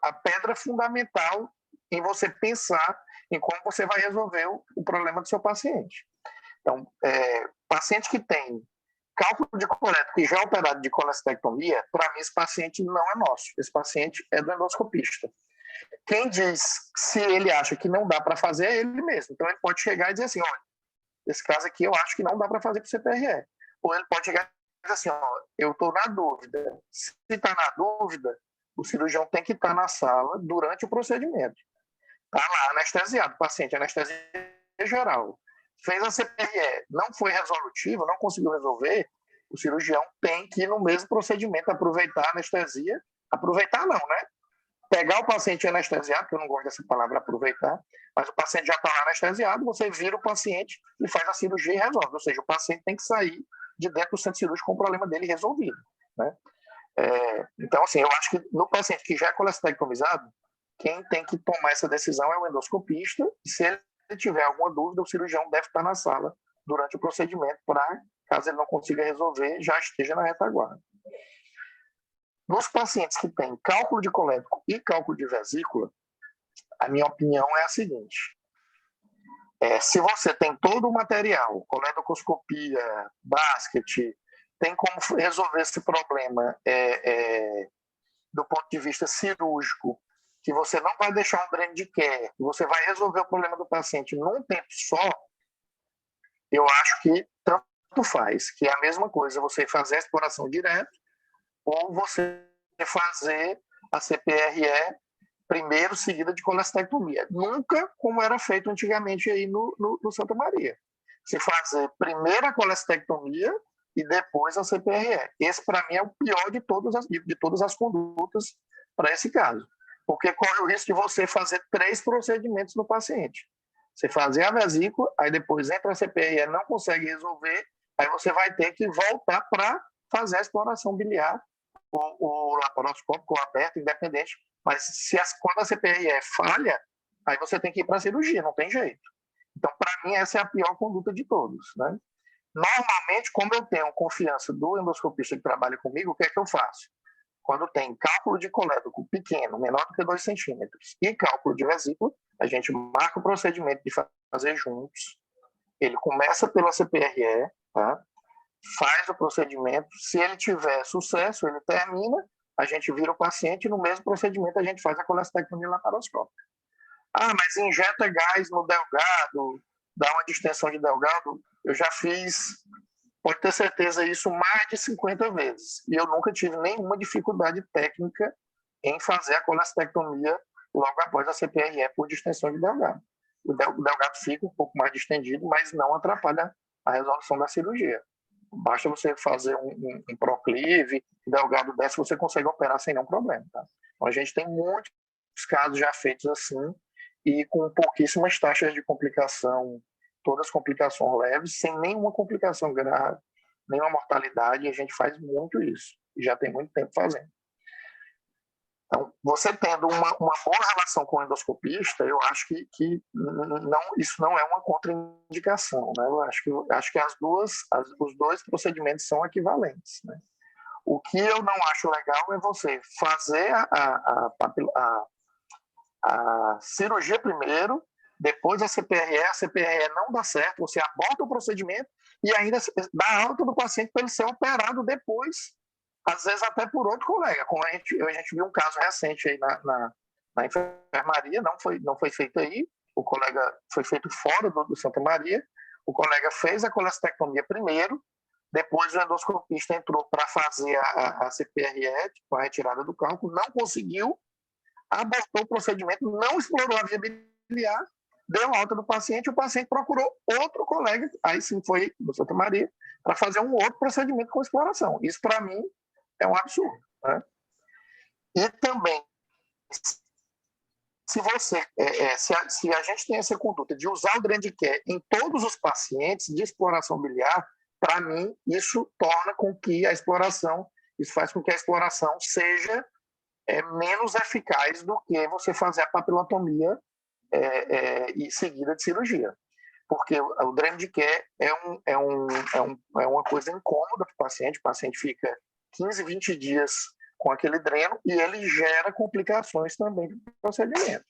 a pedra fundamental em você pensar em como você vai resolver o problema do seu paciente. Então, paciente que tem cálculo de coleto que já é operado de colestectomia, para mim esse paciente não é nosso, esse paciente é do endoscopista. Quem diz se ele acha que não dá para fazer é ele mesmo. Então ele pode chegar e dizer assim, olha, esse caso aqui eu acho que não dá para fazer para o CPRE. Ou ele pode chegar e dizer assim, eu estou na dúvida. Se está na dúvida, o cirurgião tem que estar na sala durante o procedimento. Está lá anestesiado, o paciente, anestesia geral. Fez a CPRE, não foi resolutivo, não conseguiu resolver, o cirurgião tem que ir no mesmo procedimento aproveitar a anestesia. Aproveitar não, né? Pegar o paciente anestesiado, que eu não gosto dessa palavra aproveitar, mas o paciente já está lá anestesiado, você vira o paciente e faz a cirurgia e resolve. Ou seja, o paciente tem que sair de dentro do centro cirúrgico com o problema dele resolvido. Né? Então, assim, eu acho que no paciente que já é colestectomizado, quem tem que tomar essa decisão é o endoscopista. E se ele tiver alguma dúvida, o cirurgião deve estar na sala durante o procedimento para, caso ele não consiga resolver, já esteja na retaguarda. Nos pacientes que têm cálculo de colédoco e cálculo de vesícula, a minha opinião é a seguinte. Se você tem todo o material, coledocoscopia, basket, tem como resolver esse problema do ponto de vista cirúrgico, que você não vai deixar um dreno de care, que você vai resolver o problema do paciente num tempo só, eu acho que tanto faz, que é a mesma coisa você fazer a exploração direta ou você fazer a CPRE primeiro, seguida de colestectomia. Nunca como era feito antigamente aí no Santa Maria. Você fazer primeiro a colestectomia e depois a CPRE. Esse, para mim, é o pior de todas as condutas para esse caso. Porque corre o risco de você fazer 3 procedimentos no paciente. Você fazer a vesícula, aí depois entra a CPRE, não consegue resolver, aí você vai ter que voltar para fazer a exploração biliar, o laparoscópico aberto, independente. Mas quando a CPRE falha, aí você tem que ir para a cirurgia, não tem jeito. Então, para mim, essa é a pior conduta de todos. Né? Normalmente, como eu tenho confiança do endoscopista que trabalha comigo, o que é que eu faço? Quando tem cálculo de colédoco pequeno, menor do que 2 centímetros, e cálculo de vesícula, a gente marca o procedimento de fazer juntos. Ele começa pela CPRE, tá? Faz o procedimento. Se ele tiver sucesso, ele termina, a gente vira o paciente e no mesmo procedimento a gente faz a colestectomia laparoscópica. Mas injeta gás no delgado, dá uma distensão de delgado. Eu já fiz, pode ter certeza, isso mais de 50 vezes. E eu nunca tive nenhuma dificuldade técnica em fazer a colestectomia logo após a CPRE por distensão de delgado. O delgado fica um pouco mais distendido, mas não atrapalha a resolução da cirurgia. Basta você fazer um proclive, o delgado desce, você consegue operar sem nenhum problema. Tá? Então, a gente tem muitos casos já feitos assim, e com pouquíssimas taxas de complicação, todas complicações leves, sem nenhuma complicação grave, nenhuma mortalidade, e a gente faz muito isso, e já tem muito tempo fazendo. Então, você tendo uma boa relação com o endoscopista, eu acho que isso não é uma contraindicação. Né? Eu acho que os dois procedimentos são equivalentes. Né? O que eu não acho legal é você fazer a cirurgia primeiro, depois a CPRE não dá certo, você aborta o procedimento e ainda dá alta do paciente para ele ser operado depois, às vezes até por outro colega. Como a gente viu um caso recente aí na enfermaria, não foi feito aí, o colega foi feito fora do Santa Maria, o colega fez a colestectomia primeiro, depois o endoscopista entrou para fazer a CPRE, tipo, a retirada do cálculo, não conseguiu, abortou o procedimento, não explorou a via biliar, deu alta do paciente, o paciente procurou outro colega, aí sim foi do Santa Maria, para fazer um outro procedimento com exploração. Isso, para mim, é um absurdo. Né? E também, se a gente tem essa conduta de usar o Grand Care em todos os pacientes de exploração biliar, para mim, isso torna com que isso faz com que a exploração seja menos eficaz do que você fazer a papilotomia e seguida de cirurgia. Porque o Grand Care é uma coisa incômoda para o paciente fica 15, 20 dias com aquele dreno e ele gera complicações também do procedimento.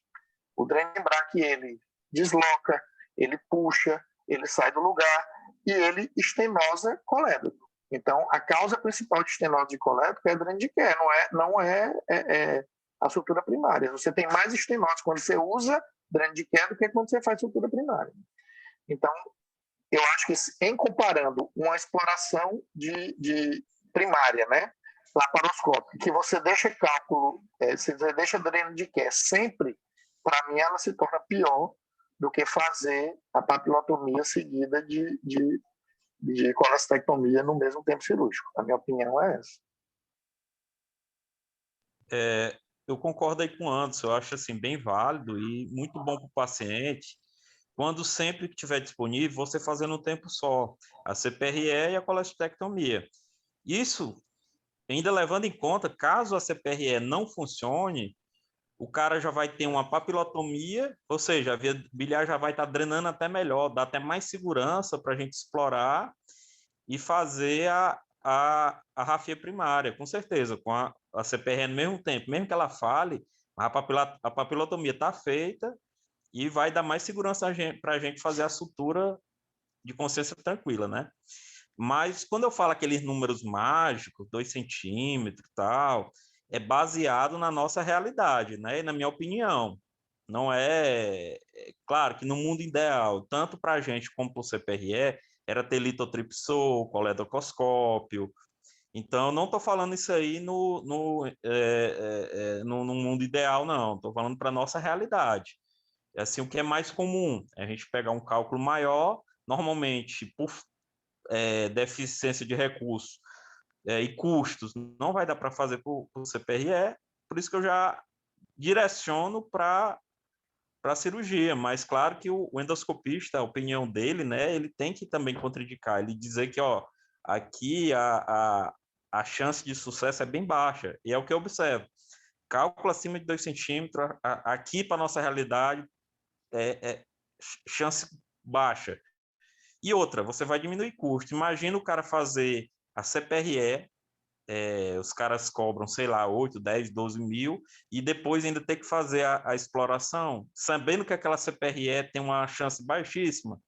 O dreno, lembrar que ele desloca, ele puxa, ele sai do lugar e ele estenosa colédoco. Então, a causa principal de estenose de colédoco é dreno de Care, não é a sutura primária. Você tem mais estenose quando você usa dreno de Care do que quando você faz sutura primária. Então, eu acho que em comparando uma exploração de primária, né, laparoscópica, que você deixa cálculo, você deixa dreno de Care sempre, para mim ela se torna pior do que fazer a papilotomia seguida de colestectomia no mesmo tempo cirúrgico. A minha opinião é essa. Eu concordo aí com o Anderson, eu acho assim, bem válido e muito bom para o paciente, quando sempre que estiver disponível, você fazer no tempo só, a CPRE e a colestectomia. Isso, ainda levando em conta, caso a CPRE não funcione, o cara já vai ter uma papilotomia, ou seja, a via biliar já vai estar drenando até melhor, dá até mais segurança para a gente explorar e fazer a rafia primária, com certeza, com a CPRE no mesmo tempo, mesmo que ela fale, a papilotomia está feita e vai dar mais segurança para a gente fazer a sutura de consciência tranquila, né? Mas quando eu falo aqueles números mágicos, 2 centímetros e tal, é baseado na nossa realidade, né? E na minha opinião. Não claro que no mundo ideal, tanto para a gente como para o CPRE, era ter litotripsol, coledocoscópio. Então, eu não estou falando isso aí no mundo ideal, não. Estou falando para a nossa realidade. Assim, o que é mais comum é a gente pegar um cálculo maior, normalmente, por deficiência de recursos e custos, não vai dar para fazer por CPRE, por isso que eu já direciono para a cirurgia, mas claro que o endoscopista, a opinião dele, né, ele tem que também contraindicar, ele dizer que, ó, aqui a chance de sucesso é bem baixa, e é o que eu observo. Cálculo acima de 2 centímetros, aqui para nossa realidade, chance baixa. E outra, você vai diminuir custo. Imagina o cara fazer a CPRE, os caras cobram, sei lá, 8, 10, 12 mil, e depois ainda ter que fazer a exploração, sabendo que aquela CPRE tem uma chance baixíssima.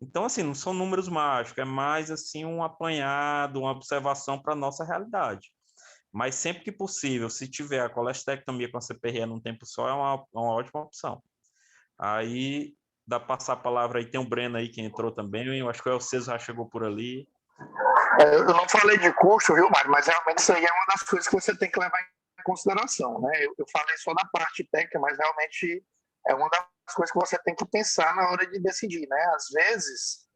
Então, assim, não são números mágicos, é mais assim um apanhado, uma observação para a nossa realidade. Mas sempre que possível, se tiver a colestectomia com a CPRE num tempo só, é uma ótima opção. Aí, dá para passar a palavra aí, tem o Breno aí que entrou também, eu acho que o Elceso já chegou por ali. Eu não falei de custo, viu, Mário? Mas realmente isso aí é uma das coisas que você tem que levar em consideração, né? Eu falei só da parte técnica, mas realmente é uma das coisas que você tem que pensar na hora de decidir, né? Às vezes,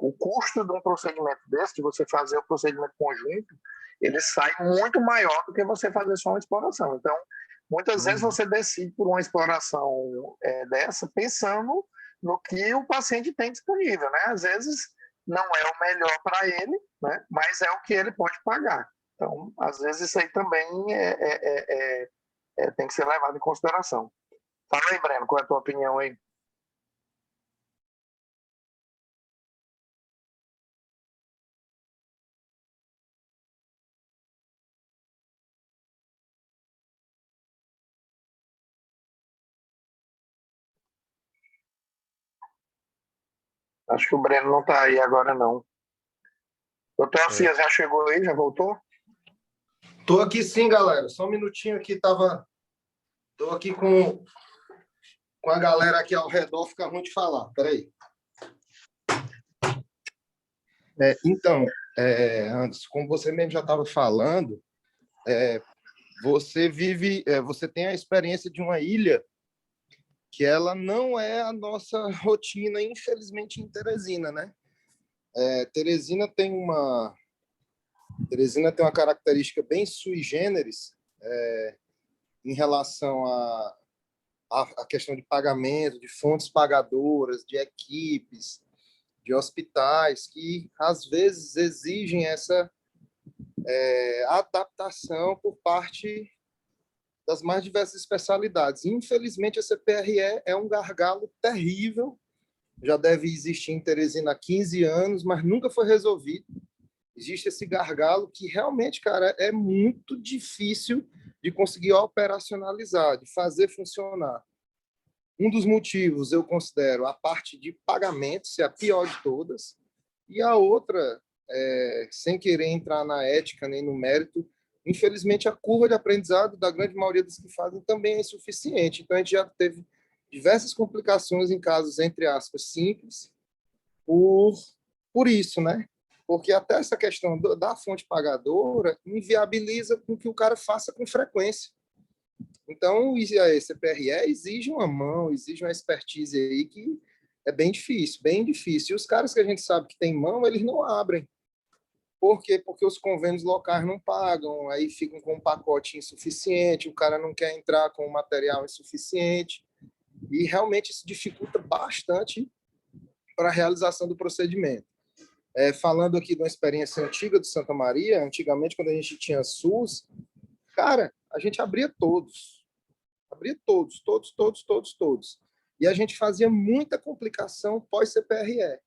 o custo de um procedimento desse, de você fazer o procedimento conjunto, ele sai muito maior do que você fazer só uma exploração. Então, muitas vezes você decide por uma exploração dessa pensando no que o paciente tem disponível, né? Às vezes não é o melhor para ele, né? Mas é o que ele pode pagar. Então, às vezes isso aí também tem que ser levado em consideração. Fala aí, Breno, qual é a tua opinião aí? Acho que o Breno não está aí agora, não. Doutor Alcias, já chegou aí? Já voltou? Tô aqui sim, galera. Só um minutinho aqui, tô aqui com a galera aqui ao redor, fica ruim de falar. Peraí. Então, Anderson, como você mesmo já estava falando, você tem a experiência de uma ilha que ela não é a nossa rotina, infelizmente, em Teresina, né? Teresina tem uma característica bem sui generis em relação à questão de pagamento, de fontes pagadoras, de equipes, de hospitais, que às vezes exigem essa adaptação por parte das mais diversas especialidades. Infelizmente, a CPRE é um gargalo terrível, já deve existir em Teresina há 15 anos, mas nunca foi resolvido. Existe esse gargalo que realmente, cara, é muito difícil de conseguir operacionalizar, de fazer funcionar. Um dos motivos, eu considero, a parte de pagamento ser a pior de todas, e a outra, sem querer entrar na ética nem no mérito, infelizmente a curva de aprendizado da grande maioria dos que fazem também é insuficiente. Então, a gente já teve diversas complicações em casos, entre aspas, simples, por isso, né? Porque até essa questão da fonte pagadora inviabiliza com que o cara faça com frequência. Então, a CPRE exige uma mão, exige uma expertise aí que é bem difícil, bem difícil. E os caras que a gente sabe que tem mão, eles não abrem. Por quê? Porque os convênios locais não pagam, aí ficam com um pacote insuficiente, o cara não quer entrar com um material insuficiente, e realmente isso dificulta bastante para a realização do procedimento. Falando aqui de uma experiência antiga do Santa Maria, antigamente, quando a gente tinha SUS, cara, a gente abria todos. Abria todos. E a gente fazia muita complicação pós-CPRE.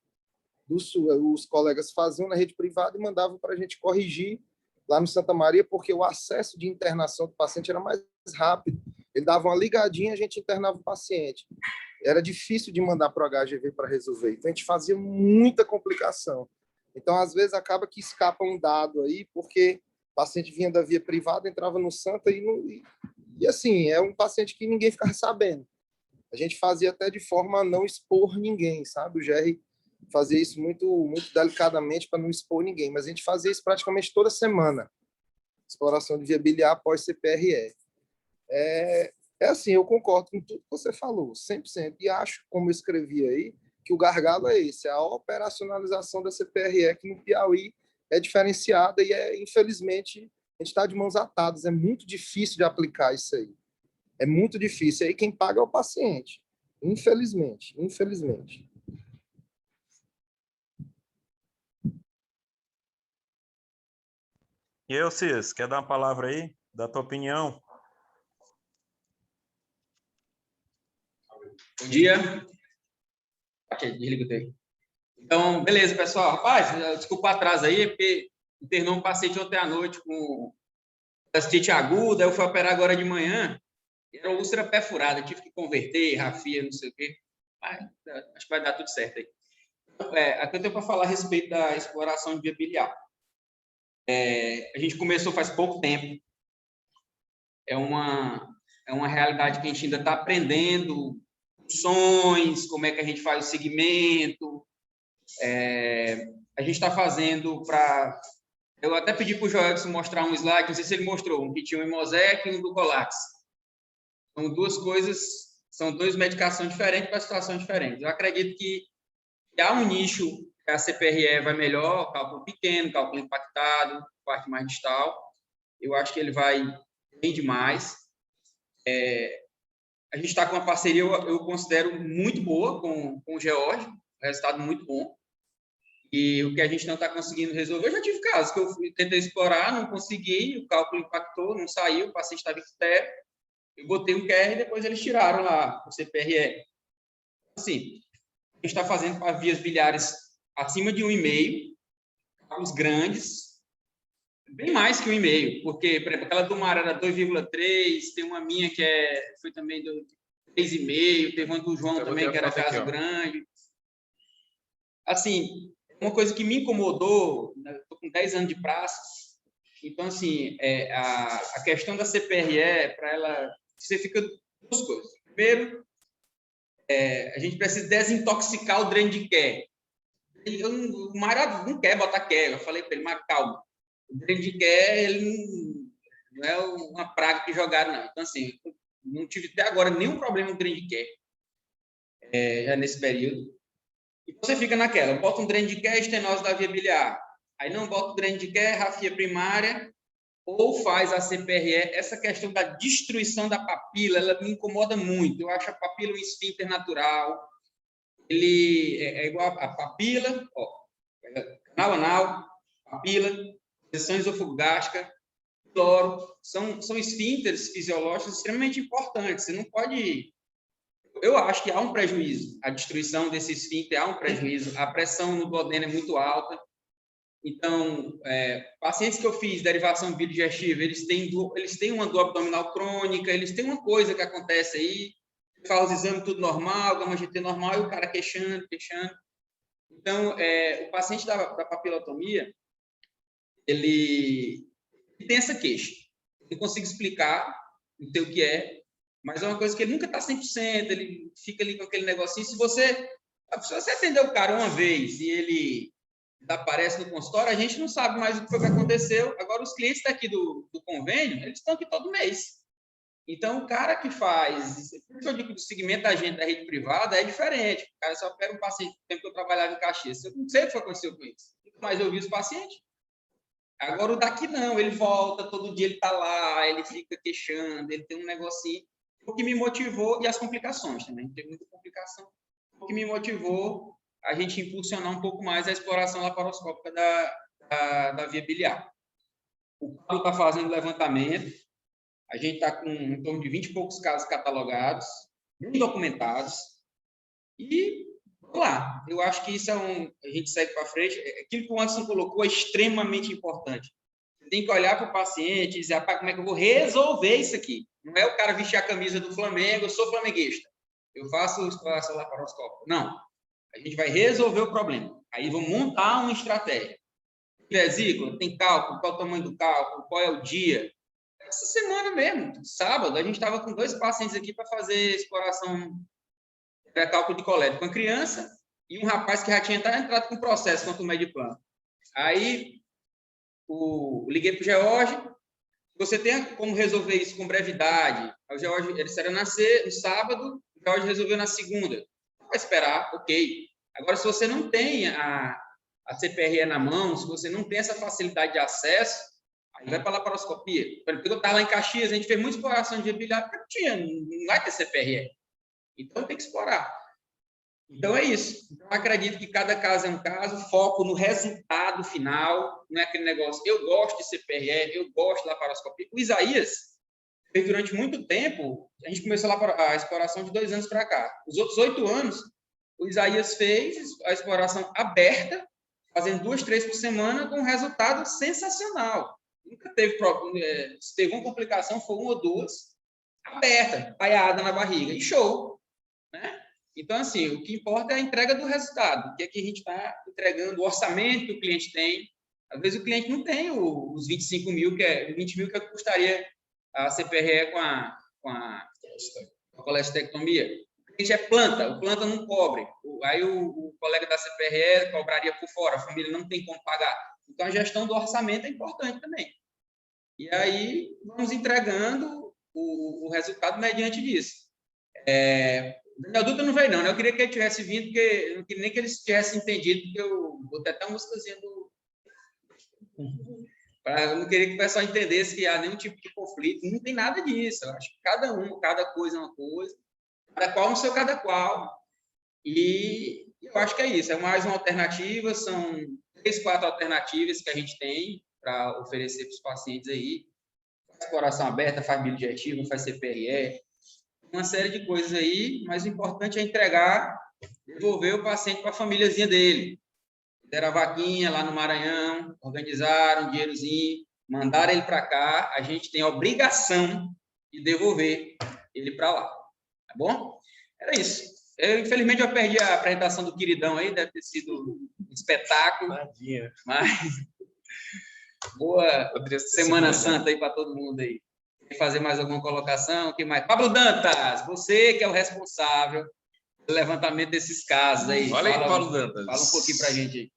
Os colegas faziam na rede privada e mandavam para a gente corrigir lá no Santa Maria, porque o acesso de internação do paciente era mais rápido. Ele dava uma ligadinha e a gente internava o paciente. Era difícil de mandar para o HGV para resolver. Então, a gente fazia muita complicação. Então, às vezes, acaba que escapa um dado aí, porque o paciente vinha da via privada, entrava no Santa e assim, é um paciente que ninguém ficava sabendo. A gente fazia até de forma a não expor ninguém, sabe? O GR fazia isso muito, muito delicadamente para não expor ninguém, mas a gente fazia isso praticamente toda semana. Exploração de via biliar após CPRE. Assim, eu concordo com tudo que você falou, 100%. E acho, como eu escrevi aí, que o gargalo é esse, a operacionalização da CPRE, que no Piauí é diferenciada e, infelizmente, a gente está de mãos atadas. É muito difícil de aplicar isso aí. É muito difícil. E aí quem paga é o paciente. Infelizmente. E aí, Cis, quer dar uma palavra aí? Da tua opinião? Bom dia. Aqui, desliga o teu. Então, beleza, pessoal. Rapaz, desculpa o atraso aí, porque internou um paciente ontem à noite com gastrite aguda, eu fui operar agora de manhã, era úlcera perfurada, tive que converter, rafia, não sei o quê. Mas, acho que vai dar tudo certo aí. Aqui eu tenho para falar a respeito da exploração de via biliar. A gente começou faz pouco tempo. É uma realidade que a gente ainda está aprendendo, funções, como é que a gente faz o segmento. A gente está fazendo para... Eu até pedi para o Joelson mostrar um slide, não sei se ele mostrou, um que tinha um Imosec e um do Colax. São duas coisas São duas medicações diferentes para situações diferentes. Eu acredito que há um nicho que a CPRE vai melhor, cálculo pequeno, cálculo impactado, parte mais distal. Eu acho que ele vai bem demais. A gente está com uma parceria, eu considero, muito boa com o George, resultado muito bom. E o que a gente não está conseguindo resolver, eu já tive casos que eu tentei explorar, não consegui, o cálculo impactou, não saiu, o paciente estava estéril, eu botei um QR e depois eles tiraram lá o CPRE. Assim, a gente está fazendo para vias biliares acima de 1,5, cálculos grandes, bem mais que 1,5, porque, por exemplo, aquela do mar era 2,3, tem uma minha que foi também do 3,5, teve uma do João também, que era caso aqui, grande. Assim, uma coisa que me incomodou, estou com 10 anos de praça, então, assim, a questão da CPRE, para ela, você fica duas coisas. Primeiro, a gente precisa desintoxicar o dreno de Kerr. O Mário não quer botar Kerr, eu falei para ele, mas calma, o dreno de Kerr, ele não é uma praga que jogaram, não. Então, assim, não tive até agora nenhum problema com o dreno de Kerr, já nesse período. E você fica naquela, bota um dreno de Kerr, estenose da via biliar. Aí não bota o dreno de Kerr, rafia primária, ou faz a CPRE. Essa questão da destruição da papila, ela me incomoda muito. Eu acho a papila um esfíncter natural. Ele é igual a papila, canal anal, papila, seção esofogástrica, cloro. São esfíncteres fisiológicos extremamente importantes. Você não pode... Eu acho que há um prejuízo. A destruição desse esfíncter há um prejuízo. A pressão no duodeno é muito alta. Então, pacientes que eu fiz derivação biodigestiva, eles têm uma dor abdominal crônica, eles têm uma coisa que acontece aí, faz os exames tudo normal, gama-GT normal, e o cara queixando. Então, o paciente da papilotomia, ele tem essa queixa. Eu consigo explicar, não sei o que é, mas é uma coisa que ele nunca está 100%, ele fica ali com aquele negocinho. Se você atender o cara uma vez e ele aparece no consultório, a gente não sabe mais o que foi que aconteceu. Agora, os clientes daqui do convênio, eles estão aqui todo mês. Então, o cara que faz... Por isso eu digo que o segmento da gente da rede privada é diferente. O cara só pega um paciente, no tempo que eu trabalhava em Caxias. Eu não sei o que aconteceu com isso. Mas eu vi os pacientes. Agora, o daqui não. Ele volta, todo dia ele está lá, ele fica queixando, ele tem um negocinho. O que me motivou, e as complicações também. Tem muita complicação. O que me motivou a gente impulsionar um pouco mais a exploração laparoscópica da via biliar. O Paulo está fazendo levantamento, a gente está com em torno de 20 e poucos casos catalogados, bem documentados, e vamos lá, eu acho que isso a gente segue para frente, aquilo que o Anderson colocou é extremamente importante. Você tem que olhar para o paciente e dizer, como é que eu vou resolver isso aqui? Não é o cara vestir a camisa do Flamengo, eu sou flamenguista, eu faço exploração laparoscópica. Não. A gente vai resolver o problema. Aí vamos montar uma estratégia. Vesícula, tem cálculo, qual é o tamanho do cálculo, qual é o dia. Essa semana mesmo, sábado, a gente estava com 2 pacientes aqui para fazer exploração, cálculo de coleta com a criança e um rapaz que já tinha entrado com processo contra o médio plano. Aí, liguei para o George, você tem como resolver isso com brevidade? O George, ele era nascer no sábado, o George resolveu na segunda. Vai esperar, ok. Agora, se você não tem a CPRE na mão, se você não tem essa facilidade de acesso, aí vai para a laparoscopia. Porque eu estava lá em Caxias, a gente fez muita exploração de via biliar, porque não vai ter CPRE. Então, tem que explorar. Então, é isso. Então, acredito que cada caso é um caso, foco no resultado final, não é aquele negócio, eu gosto de CPRE, eu gosto de laparoscopia. O Isaías fez durante muito tempo, a gente começou a exploração de 2 anos para cá. Os outros 8 anos, o Isaías fez a exploração aberta, fazendo 2, 3 por semana, com um resultado sensacional. Nunca teve problema. Se teve uma complicação, foi 1 ou 2, aberta, paiada na barriga, e show. Né? Então, assim, o que importa é a entrega do resultado. O que é que a gente está entregando, o orçamento que o cliente tem. Às vezes o cliente não tem os 25 mil, 20 mil que custaria a CPRE com a colestectomia. O cliente é planta, o planta não cobre. Aí o colega da CPRE cobraria por fora, a família não tem como pagar. Então, a gestão do orçamento é importante também. E aí, vamos entregando o resultado mediante disso. Daniel Dutra não veio, não, né? Eu queria que ele tivesse vindo, porque eu não queria nem que eles tivessem entendido, porque eu botei até uma músicazinha do... Eu não queria que o pessoal entendesse que há nenhum tipo de conflito, não tem nada disso. Eu acho que cada coisa é uma coisa, cada qual no seu cada qual. E eu acho que é isso, é mais uma alternativa, são 3, 4 alternativas que a gente tem para oferecer para os pacientes aí. Faz coração aberta, faz biodigestivo, faz CPRE, uma série de coisas aí, mas o importante é entregar, devolver o paciente para a famíliazinha dele. Fizeram a vaquinha lá no Maranhão, organizaram um dinheirozinho, mandaram ele para cá, a gente tem a obrigação de devolver ele para lá, tá bom? Era isso. Infelizmente, eu perdi a apresentação do queridão aí, deve ter sido um espetáculo, mas boa Semana Santa aí para todo mundo aí. Quer fazer mais alguma colocação? O que mais? Pablo Dantas, você que é o responsável pelo levantamento desses casos aí. Olha aí, Pablo Dantas. Fala um pouquinho para a gente aí.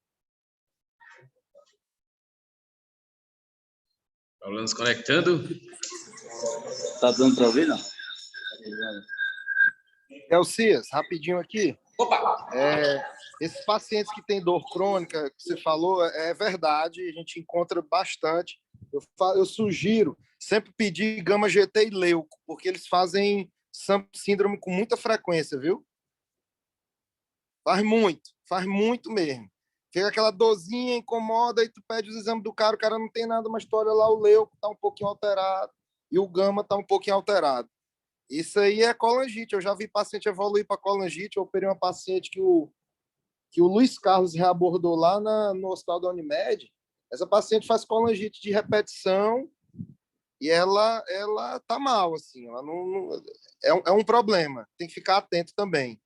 Paulo nos conectando. Tá dando para ouvir, não? Elcias, rapidinho aqui. Opa! Esses pacientes que têm dor crônica, que você falou, é verdade, a gente encontra bastante. Eu sugiro sempre pedir gama GT e leuco, porque eles fazem síndrome com muita frequência, viu? Faz muito mesmo. Fica aquela dorzinha, incomoda, e tu pede os exames do cara, o cara não tem nada, mas tu olha lá, o leuco tá um pouquinho alterado e o gama tá um pouquinho alterado. Isso aí é colangite. Eu já vi paciente evoluir para colangite. Eu operei uma paciente que o Luiz Carlos reabordou lá no hospital da Unimed. Essa paciente faz colangite de repetição e ela tá mal, assim. Ela não é um problema. Tem que ficar atento também.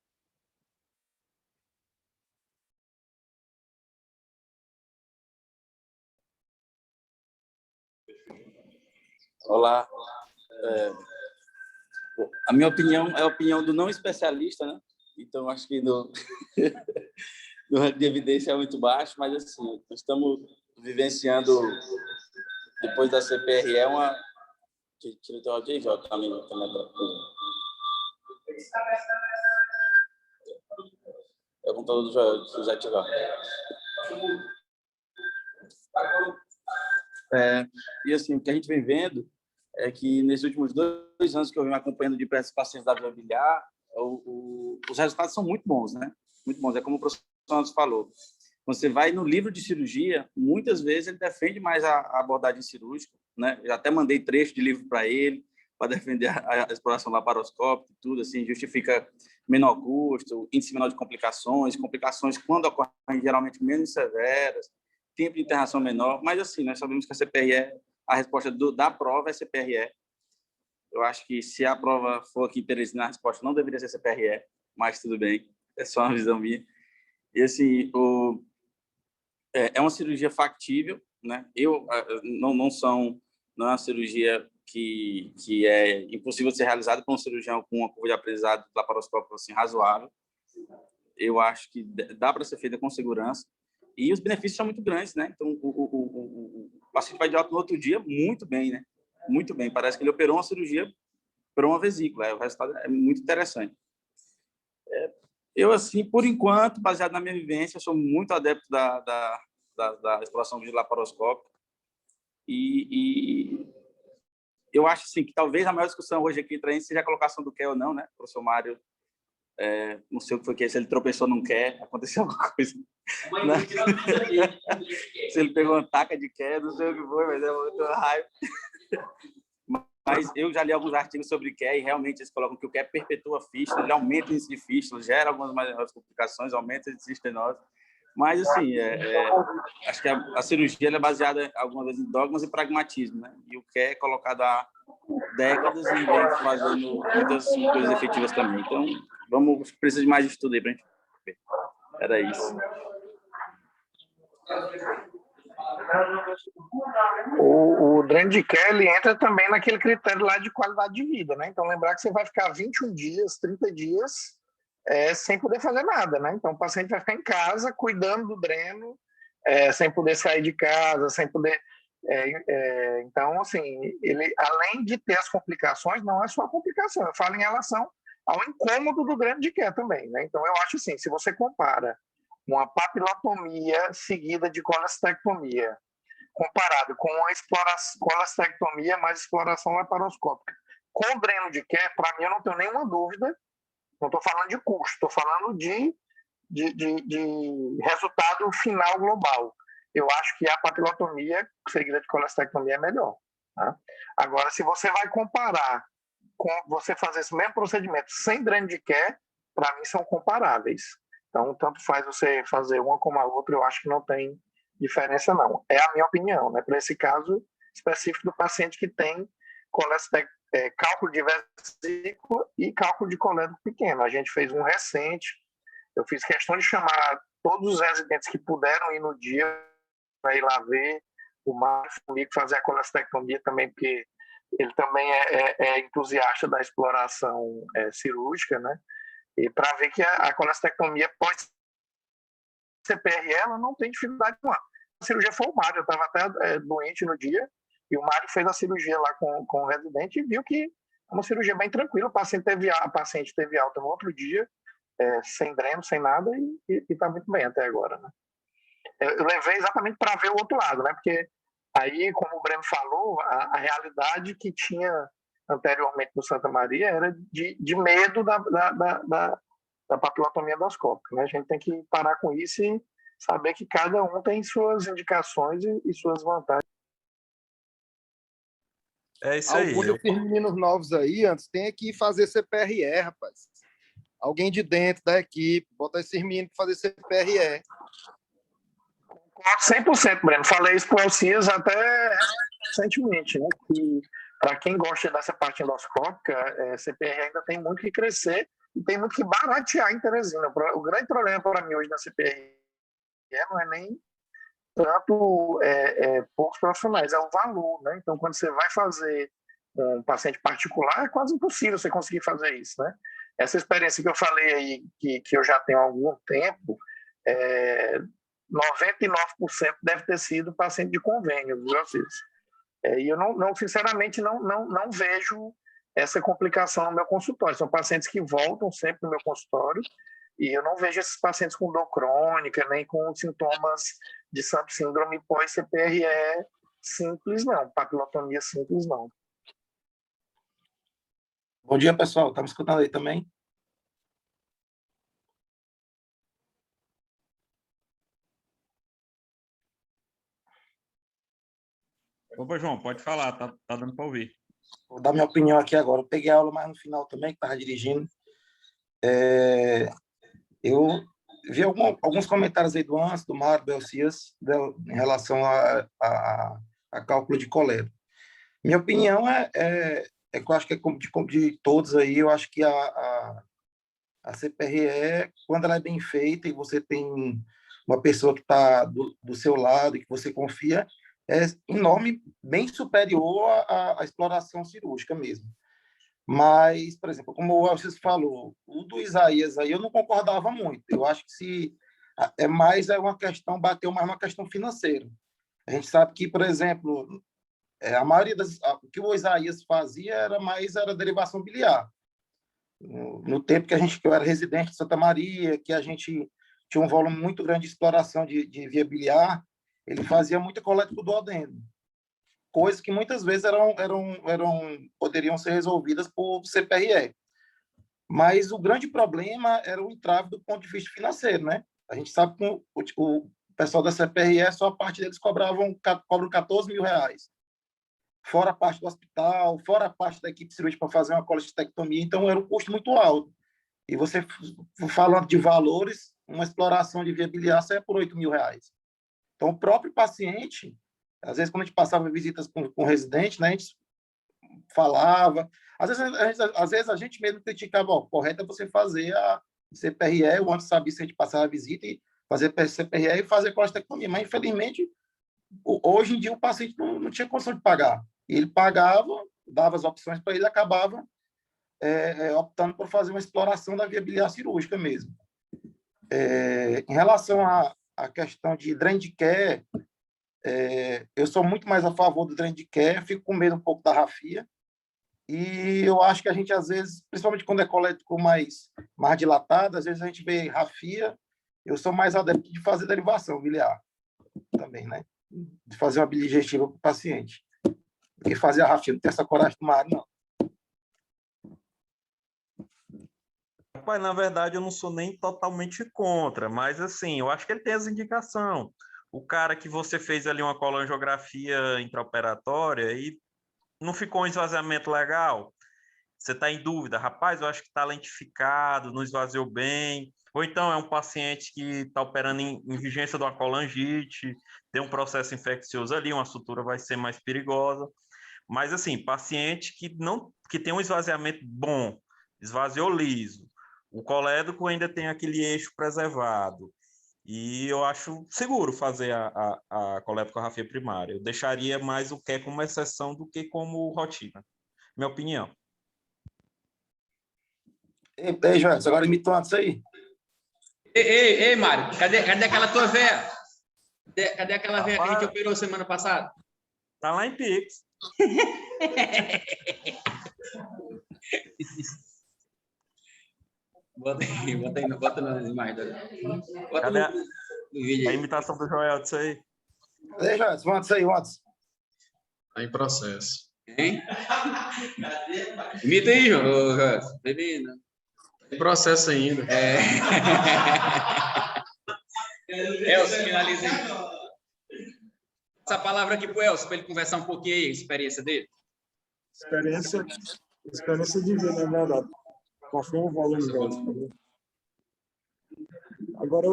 Olá. A minha opinião é a opinião do não especialista, né? Então, acho que no ranking de evidência é muito baixo, mas, assim, estamos vivenciando, depois da CPRE, uma... Tira o teu áudio aí, Jota. É o computador do Joel, se já ativar. E, assim, o que a gente vem vendo é que, nesses últimos 2 anos que eu venho acompanhando de perto os pacientes da via biliar, os resultados são muito bons, né? Muito bons. É como o professor Santos falou. Quando você vai no livro de cirurgia, muitas vezes ele defende mais a abordagem cirúrgica, né? Eu até mandei trecho de livro para ele, para defender a exploração laparoscópica e tudo, assim, justifica menor custo, índice menor de complicações quando ocorrem geralmente menos severas, tempo de internação menor, mas, assim, nós sabemos que a CPRE, a resposta da prova é CPRE. Eu acho que, se a prova for aqui em Teresina, a resposta não deveria ser CPRE, mas tudo bem, é só uma visão minha. E, assim, é uma cirurgia factível, né? Não é uma cirurgia que é impossível de ser realizada por um cirurgião com uma curva de aprendizado laparoscópico, assim, razoável. Eu acho que dá para ser feita com segurança. E os benefícios são muito grandes, né? Então, o paciente vai de alta no outro dia muito bem, né? Muito bem. Parece que ele operou uma cirurgia para uma vesícula. O resultado é muito interessante. Eu, assim, por enquanto, baseado na minha vivência, sou muito adepto da exploração laparoscópica. E eu acho, assim, que talvez a maior discussão hoje aqui entre a gente seja a colocação do quer ou não, né? O professor Mário, não sei o que foi que, se ele tropeçou não quer, aconteceu alguma coisa. Se ele pegou uma taca de quer, não sei o que foi, mas é muito raiva. Mas eu já li alguns artigos sobre QE e realmente eles colocam que o QE perpetua a fístula, ele aumenta o índice de fístula, gera algumas maiores complicações, aumenta o índice de estenose. Mas, assim, acho que a cirurgia é baseada algumas vezes em dogmas e pragmatismo, né? E o QE é colocado há décadas e vem fazendo muitas coisas efetivas também. Então, precisa de mais estudo aí para a gente ver. Era isso. O dreno de Kelly entra também naquele critério lá de qualidade de vida, né? Então, lembrar que você vai ficar 21 dias, 30 dias sem poder fazer nada, né? Então, o paciente vai ficar em casa cuidando do dreno, sem poder sair de casa, sem poder... então, assim, ele, além de ter as complicações, não é só a complicação. Eu falo em relação ao incômodo do dreno de care também, né? Então, eu acho assim, se você compara uma papilotomia seguida de colestectomia, comparado com uma colestectomia mais exploração laparoscópica, com dreno de care, para mim, eu não tenho nenhuma dúvida, não estou falando de custo, estou falando de resultado final global. Eu acho que a papilotomia seguida de colestectomia é melhor. Tá? Agora, se você vai comparar com você fazer esse mesmo procedimento sem dreno de care, para mim são comparáveis. Então, tanto faz você fazer uma como a outra, eu acho que não tem diferença, não. É a minha opinião, né? Para esse caso específico do paciente que tem cálculo de vesícula e cálculo de colédoco pequeno. A gente fez um recente, eu fiz questão de chamar todos os residentes que puderam ir no dia para ir lá ver, o Márcio comigo fazer a colestectomia também, porque ele também é entusiasta da exploração cirúrgica, né? E para ver que a colestectomia pós-CPRE ela não tem dificuldade nenhuma. A cirurgia foi o Mário, eu estava até doente no dia, e o Mário fez a cirurgia lá com o residente e viu que é uma cirurgia bem tranquila. A paciente teve alta no outro dia, sem dreno, sem nada, e está muito bem até agora, né? Eu levei exatamente para ver o outro lado, né? Porque aí, como o Breno falou, a realidade que tinha anteriormente no Santa Maria era de medo da papilotomia endoscópica, né? A gente tem que parar com isso e saber que cada um tem suas indicações e suas vantagens. É isso aí. Alguns desses meninos novos aí, antes, tem que fazer CPRE, rapaz. Alguém de dentro da equipe, botar esses meninos para fazer CPRE. 100%, Breno. Falei isso para o Alcias até recentemente, né? Que para quem gosta dessa parte endoscópica, CPRE ainda tem muito que crescer e tem muito que baratear em Teresina. O grande problema para mim hoje na CPRE não é nem tanto poucos profissionais, é o valor, né? Então, quando você vai fazer um paciente particular, é quase impossível você conseguir fazer isso, né? Essa experiência que eu falei aí, que eu já tenho há algum tempo, 99% deve ter sido paciente de convênio, viu, Alcides? E eu sinceramente, não vejo essa complicação no meu consultório. São pacientes que voltam sempre no meu consultório e eu não vejo esses pacientes com dor crônica, nem com sintomas de síndrome pós-CPRE simples, não. Papilotomia simples, não. Bom dia, pessoal. Estamos escutando aí também? Opa, João, pode falar, tá dando para ouvir. Vou dar minha opinião aqui agora. Eu peguei a aula mais no final também, que estava dirigindo. Eu vi alguns comentários aí do Anso, do Mário, do Elcias, em relação a cálculo de colédoco. Minha opinião que eu acho que é de todos aí, eu acho que a CPRE, quando ela é bem feita e você tem uma pessoa que está do seu lado e que você confia, é enorme, bem superior à exploração cirúrgica mesmo. Mas, por exemplo, como o Elcis falou, o do Isaías aí eu não concordava muito. Eu acho que bateu mais uma questão financeira. A gente sabe que, por exemplo, a maioria o que o Isaías fazia era derivação biliar. No tempo que eu era residente de Santa Maria, que a gente tinha um volume muito grande de exploração de via biliar, ele fazia muita coleta do duodeno, coisas que muitas vezes poderiam ser resolvidas por CPRE. Mas o grande problema era o entrave do ponto de vista financeiro, né? A gente sabe que o pessoal da CPRE, só a parte deles cobram 14 mil reais. Fora a parte do hospital, fora a parte da equipe cirúrgica para fazer uma colestectomia, então era um custo muito alto. E você, falando de valores, uma exploração de via biliar sai por 8 mil reais. Então, o próprio paciente, às vezes, quando a gente passava visitas com residente, né, a gente falava, às vezes a gente mesmo criticava, correto é você fazer a CPRE, o antes sabia se a gente passava a visita e fazer CPRE e fazer colestectomia, mas, infelizmente, hoje em dia o paciente não tinha condição de pagar. Ele pagava, dava as opções para ele, acabava optando por fazer uma exploração da via biliar cirúrgica mesmo. Em relação à questão de dreno de care, eu sou muito mais a favor do dreno de care, fico com medo um pouco da rafia, E eu acho que a gente, às vezes, principalmente quando é colético mais dilatado, às vezes a gente vê rafia. Eu sou mais adepto de fazer derivação biliar também, né? De fazer uma bile digestiva para o paciente. Porque fazer a rafia, não tem essa coragem de tomar, não. Rapaz, na verdade, eu não sou nem totalmente contra, mas assim, eu acho que ele tem essa indicação. O cara que você fez ali uma colangiografia intraoperatória e não ficou um esvaziamento legal, você está em dúvida, rapaz, eu acho que está lentificado, não esvaziou bem, ou então é um paciente que está operando em vigência de uma colangite, tem um processo infeccioso ali, uma sutura vai ser mais perigosa, mas assim, paciente que tem um esvaziamento bom, esvaziou liso, o colédoco ainda tem aquele eixo preservado, e eu acho seguro fazer a colédoco-rafia primária. Eu deixaria mais o que como exceção do que como rotina. Minha opinião. Ei, João, agora imitou antes aí. Ei, Mário, cadê aquela tua véia? Cadê aquela véia que a gente operou semana passada? Tá lá em Pix. Bota nas imagens. Bota Cadê no vídeo a aí. imitação do Joel disso aí? Ei, João, antes aí, antes. Tá em processo. Hein? Imita aí, João. Bebendo. Em processo ainda. Elcio, finaliza aí. Essa palavra aqui pro Elcio, para ele conversar um pouquinho aí, a experiência dele. Experiência de vida, na verdade. Confio no volume dela. Agora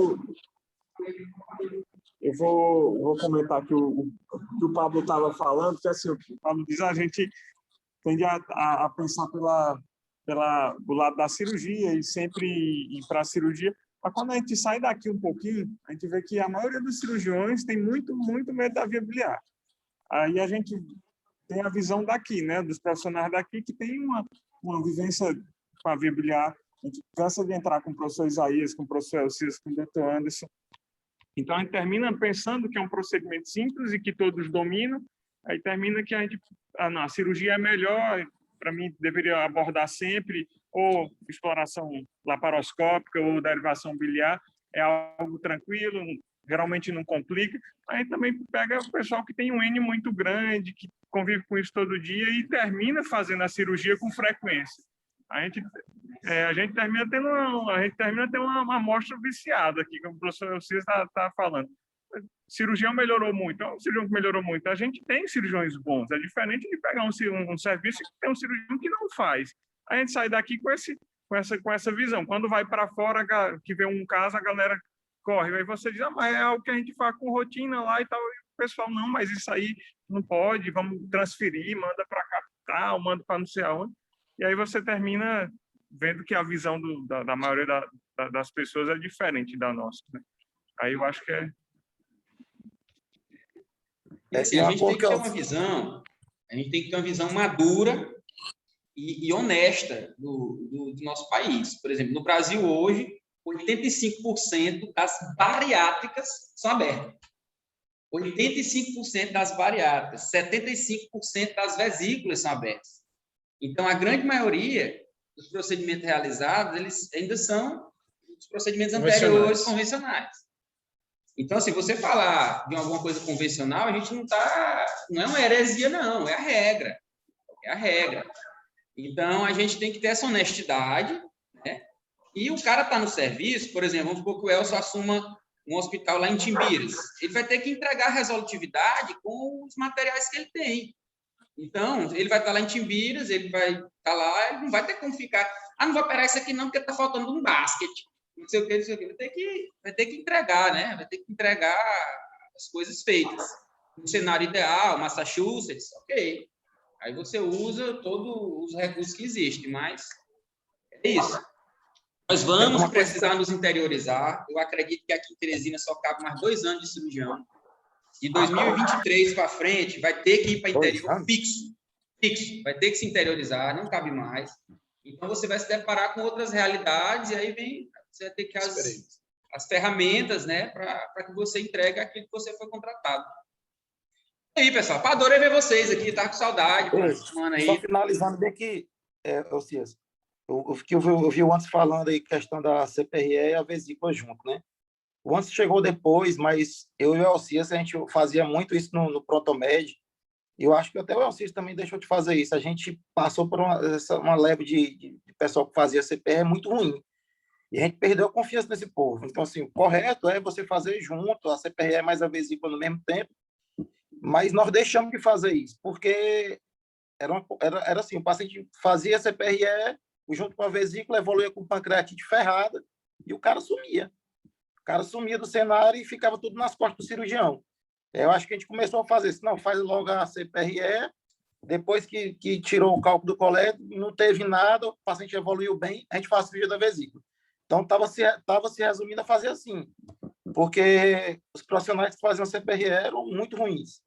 eu vou comentar que o Pablo estava falando, que assim, o Pablo diz, a gente tende a pensar do lado da cirurgia e sempre ir para a cirurgia, mas quando a gente sai daqui um pouquinho, a gente vê que a maioria dos cirurgiões tem muito medo da via biliar. Aí a gente tem a visão daqui, né, dos profissionais daqui que tem uma vivência com a via biliar. A gente cansa de entrar com o professor Isaías, com o professor Elcias, com o Dr. Anderson. Então, a gente termina pensando que é um procedimento simples e que todos dominam, aí termina que a cirurgia é melhor, para mim, deveria abordar sempre, ou exploração laparoscópica ou derivação biliar, é algo tranquilo, geralmente não complica. Aí também pega o pessoal que tem um N muito grande, que convive com isso todo dia e termina fazendo a cirurgia com frequência. A gente termina tendo uma amostra viciada aqui, como o professor Elcias está falando. Cirurgião melhorou muito. É um cirurgião que melhorou muito. A gente tem cirurgiões bons. É diferente de pegar um serviço que tem um cirurgião que não faz. A gente sai daqui com essa visão. Quando vai para fora, que vê um caso, a galera corre. Aí você diz, mas é algo que a gente faz com rotina lá e tal. E o pessoal, não, mas isso aí não pode, vamos transferir, manda para a capital, manda para não sei aonde. E aí você termina vendo que a visão da maioria das pessoas é diferente da nossa, né? Aí eu acho que assim, a gente tem que ter uma visão, a gente tem que ter uma visão madura e honesta do nosso país. Por exemplo, no Brasil hoje, 85% das bariátricas são abertas. 85% das bariátricas, 75% das vesículas são abertas. Então, a grande maioria dos procedimentos realizados, eles ainda são os procedimentos anteriores convencionais. Então, se você falar de alguma coisa convencional, a gente não é uma heresia, não, é a regra. É a regra. Então, a gente tem que ter essa honestidade, né? E o cara está no serviço, por exemplo, vamos supor que o Elcio assuma um hospital lá em Timbiras. Ele vai ter que entregar a resolutividade com os materiais que ele tem. Então, ele vai estar lá em Timbiras, ele vai estar lá, ele não vai ter como ficar, não vou operar isso aqui não, porque está faltando um basquete, não sei o que, vai ter que entregar, né? Vai ter que entregar as coisas feitas. No cenário ideal, Massachusetts, ok. Aí você usa todos os recursos que existem, mas é isso. Nós vamos precisar nos interiorizar. Eu acredito que aqui em Teresina só cabe mais 2 anos de cirurgião. De 2023 para frente, vai ter que ir para interior fixo. Vai ter que se interiorizar, não cabe mais. Então, você vai se deparar com outras realidades e aí você vai ter que as ferramentas, né, para que você entregue aquilo que você foi contratado. aí, pessoal. Adorei ver vocês aqui, tá com saudade. Semana aí. Só finalizando bem que, Cias, eu vi o Anderson falando aí questão da CPRE e a vesícula junto, né? O Anderson chegou depois, mas eu e o Elcias, a gente fazia muito isso no Prontomed. Eu acho que até o Elcias também deixou de fazer isso. A gente passou por uma leve de pessoal que fazia CPRE muito ruim. E a gente perdeu a confiança nesse povo. Então, assim, o correto é você fazer junto a CPRE mais a vesícula no mesmo tempo, mas nós deixamos de fazer isso, porque era assim, o paciente fazia a CPRE junto com a vesícula, evoluía com pancreatite ferrada, e o cara sumia. O cara sumia do cenário e ficava tudo nas costas do cirurgião. Eu acho que a gente começou a fazer isso. Não, faz logo a CPRE, depois que tirou o cálculo do colete, não teve nada, o paciente evoluiu bem, a gente faz a cirurgia da vesícula. Então, estava se resumindo a fazer assim, porque os profissionais que faziam CPRE eram muito ruins.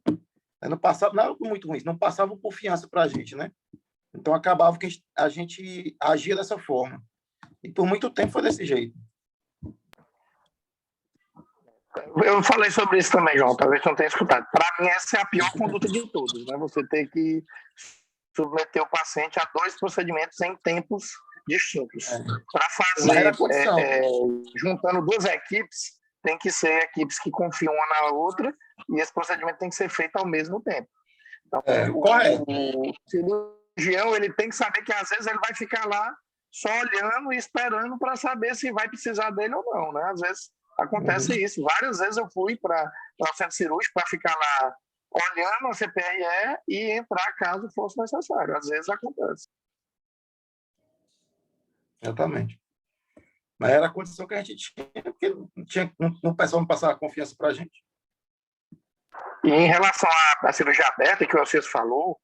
Não eram muito ruins, não passavam confiança para a gente, né? Então, acabava que a gente agia dessa forma. E por muito tempo foi desse jeito. Eu falei sobre isso também, João, talvez você não tenha escutado. Para mim, essa é a pior conduta de todos, né? Você ter que submeter o paciente a 2 procedimentos em tempos distintos. Para fazer, juntando 2 equipes, tem que ser equipes que confiam uma na outra e esse procedimento tem que ser feito ao mesmo tempo. Então, o cirurgião ele tem que saber que às vezes ele vai ficar lá só olhando e esperando para saber se vai precisar dele ou não, né? Às vezes acontece isso. Várias vezes eu fui para o centro cirúrgico para ficar lá olhando a CPRE e entrar caso fosse necessário. Às vezes acontece. Exatamente. Mas era a condição que a gente tinha, porque o pessoal não passava confiança para a gente. E em relação à cirurgia aberta, que o Elcias falou,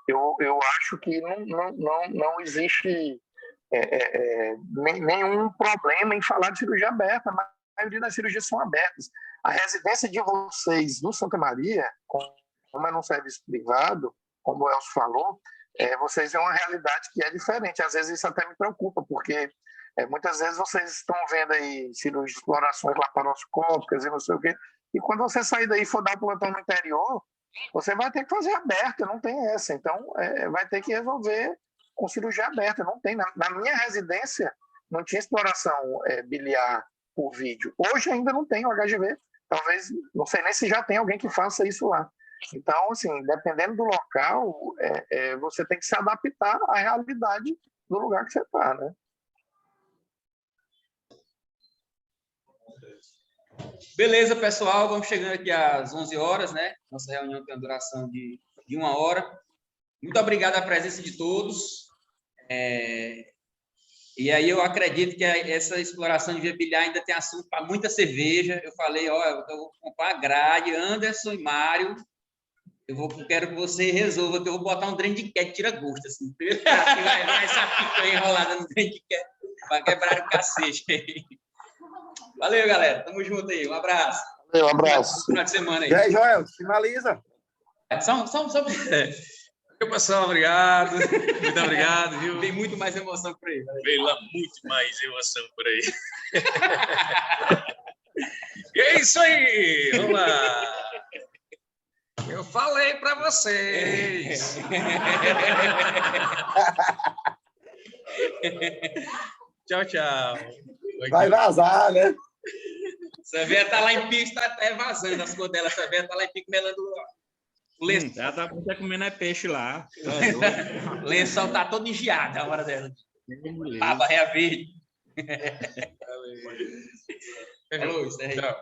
eu acho que não existe nenhum problema em falar de cirurgia aberta, mas a maioria das cirurgias são abertas. A residência de vocês no Santa Maria, como é num serviço privado, como o Elcio falou, vocês têm uma realidade que é diferente. Às vezes isso até me preocupa, porque muitas vezes vocês estão vendo aí explorações laparoscópicas e não sei o quê, e quando você sair daí e for dar o plantão no interior, você vai ter que fazer aberta, não tem essa. Então, vai ter que resolver com cirurgia aberta. Não tem. Na minha residência, não tinha exploração biliar por vídeo. Hoje ainda não tem o HGV. Talvez, não sei nem se já tem alguém que faça isso lá. Então, assim, dependendo do local, você tem que se adaptar à realidade do lugar que você está, né? Beleza, pessoal, vamos chegando aqui às 11 horas, né? Nossa reunião tem uma duração de 1 hora. Muito obrigado à presença de todos. E aí eu acredito que essa exploração de viabilidade ainda tem assunto para muita cerveja. Eu falei, eu vou comprar a grade, Anderson e Mário. Quero que você resolva, que eu vou botar um trem de cat, tira gosto, assim. Vai essa picanha enrolada no trem de cat, para quebrar o cacete aí. Valeu, galera. Tamo junto aí. Um abraço. Valeu, um abraço. Final de semana aí. E aí, Joel, finaliza. Só Pessoal, obrigado. Muito obrigado, viu? Tem muito mais emoção por aí. Veio lá muito mais emoção por aí. E é isso aí. Vamos lá. Eu falei para vocês. Tchau, tchau. Vai vazar, né? Essa velha tá lá em pico, tá até vazando as cores dela. Essa velha tá lá em pico melando o lençol. Ela tá comendo peixe lá. O lençol tá todo engiado a hora dela. Baba réia verde. Falou, isso aí. Tchau.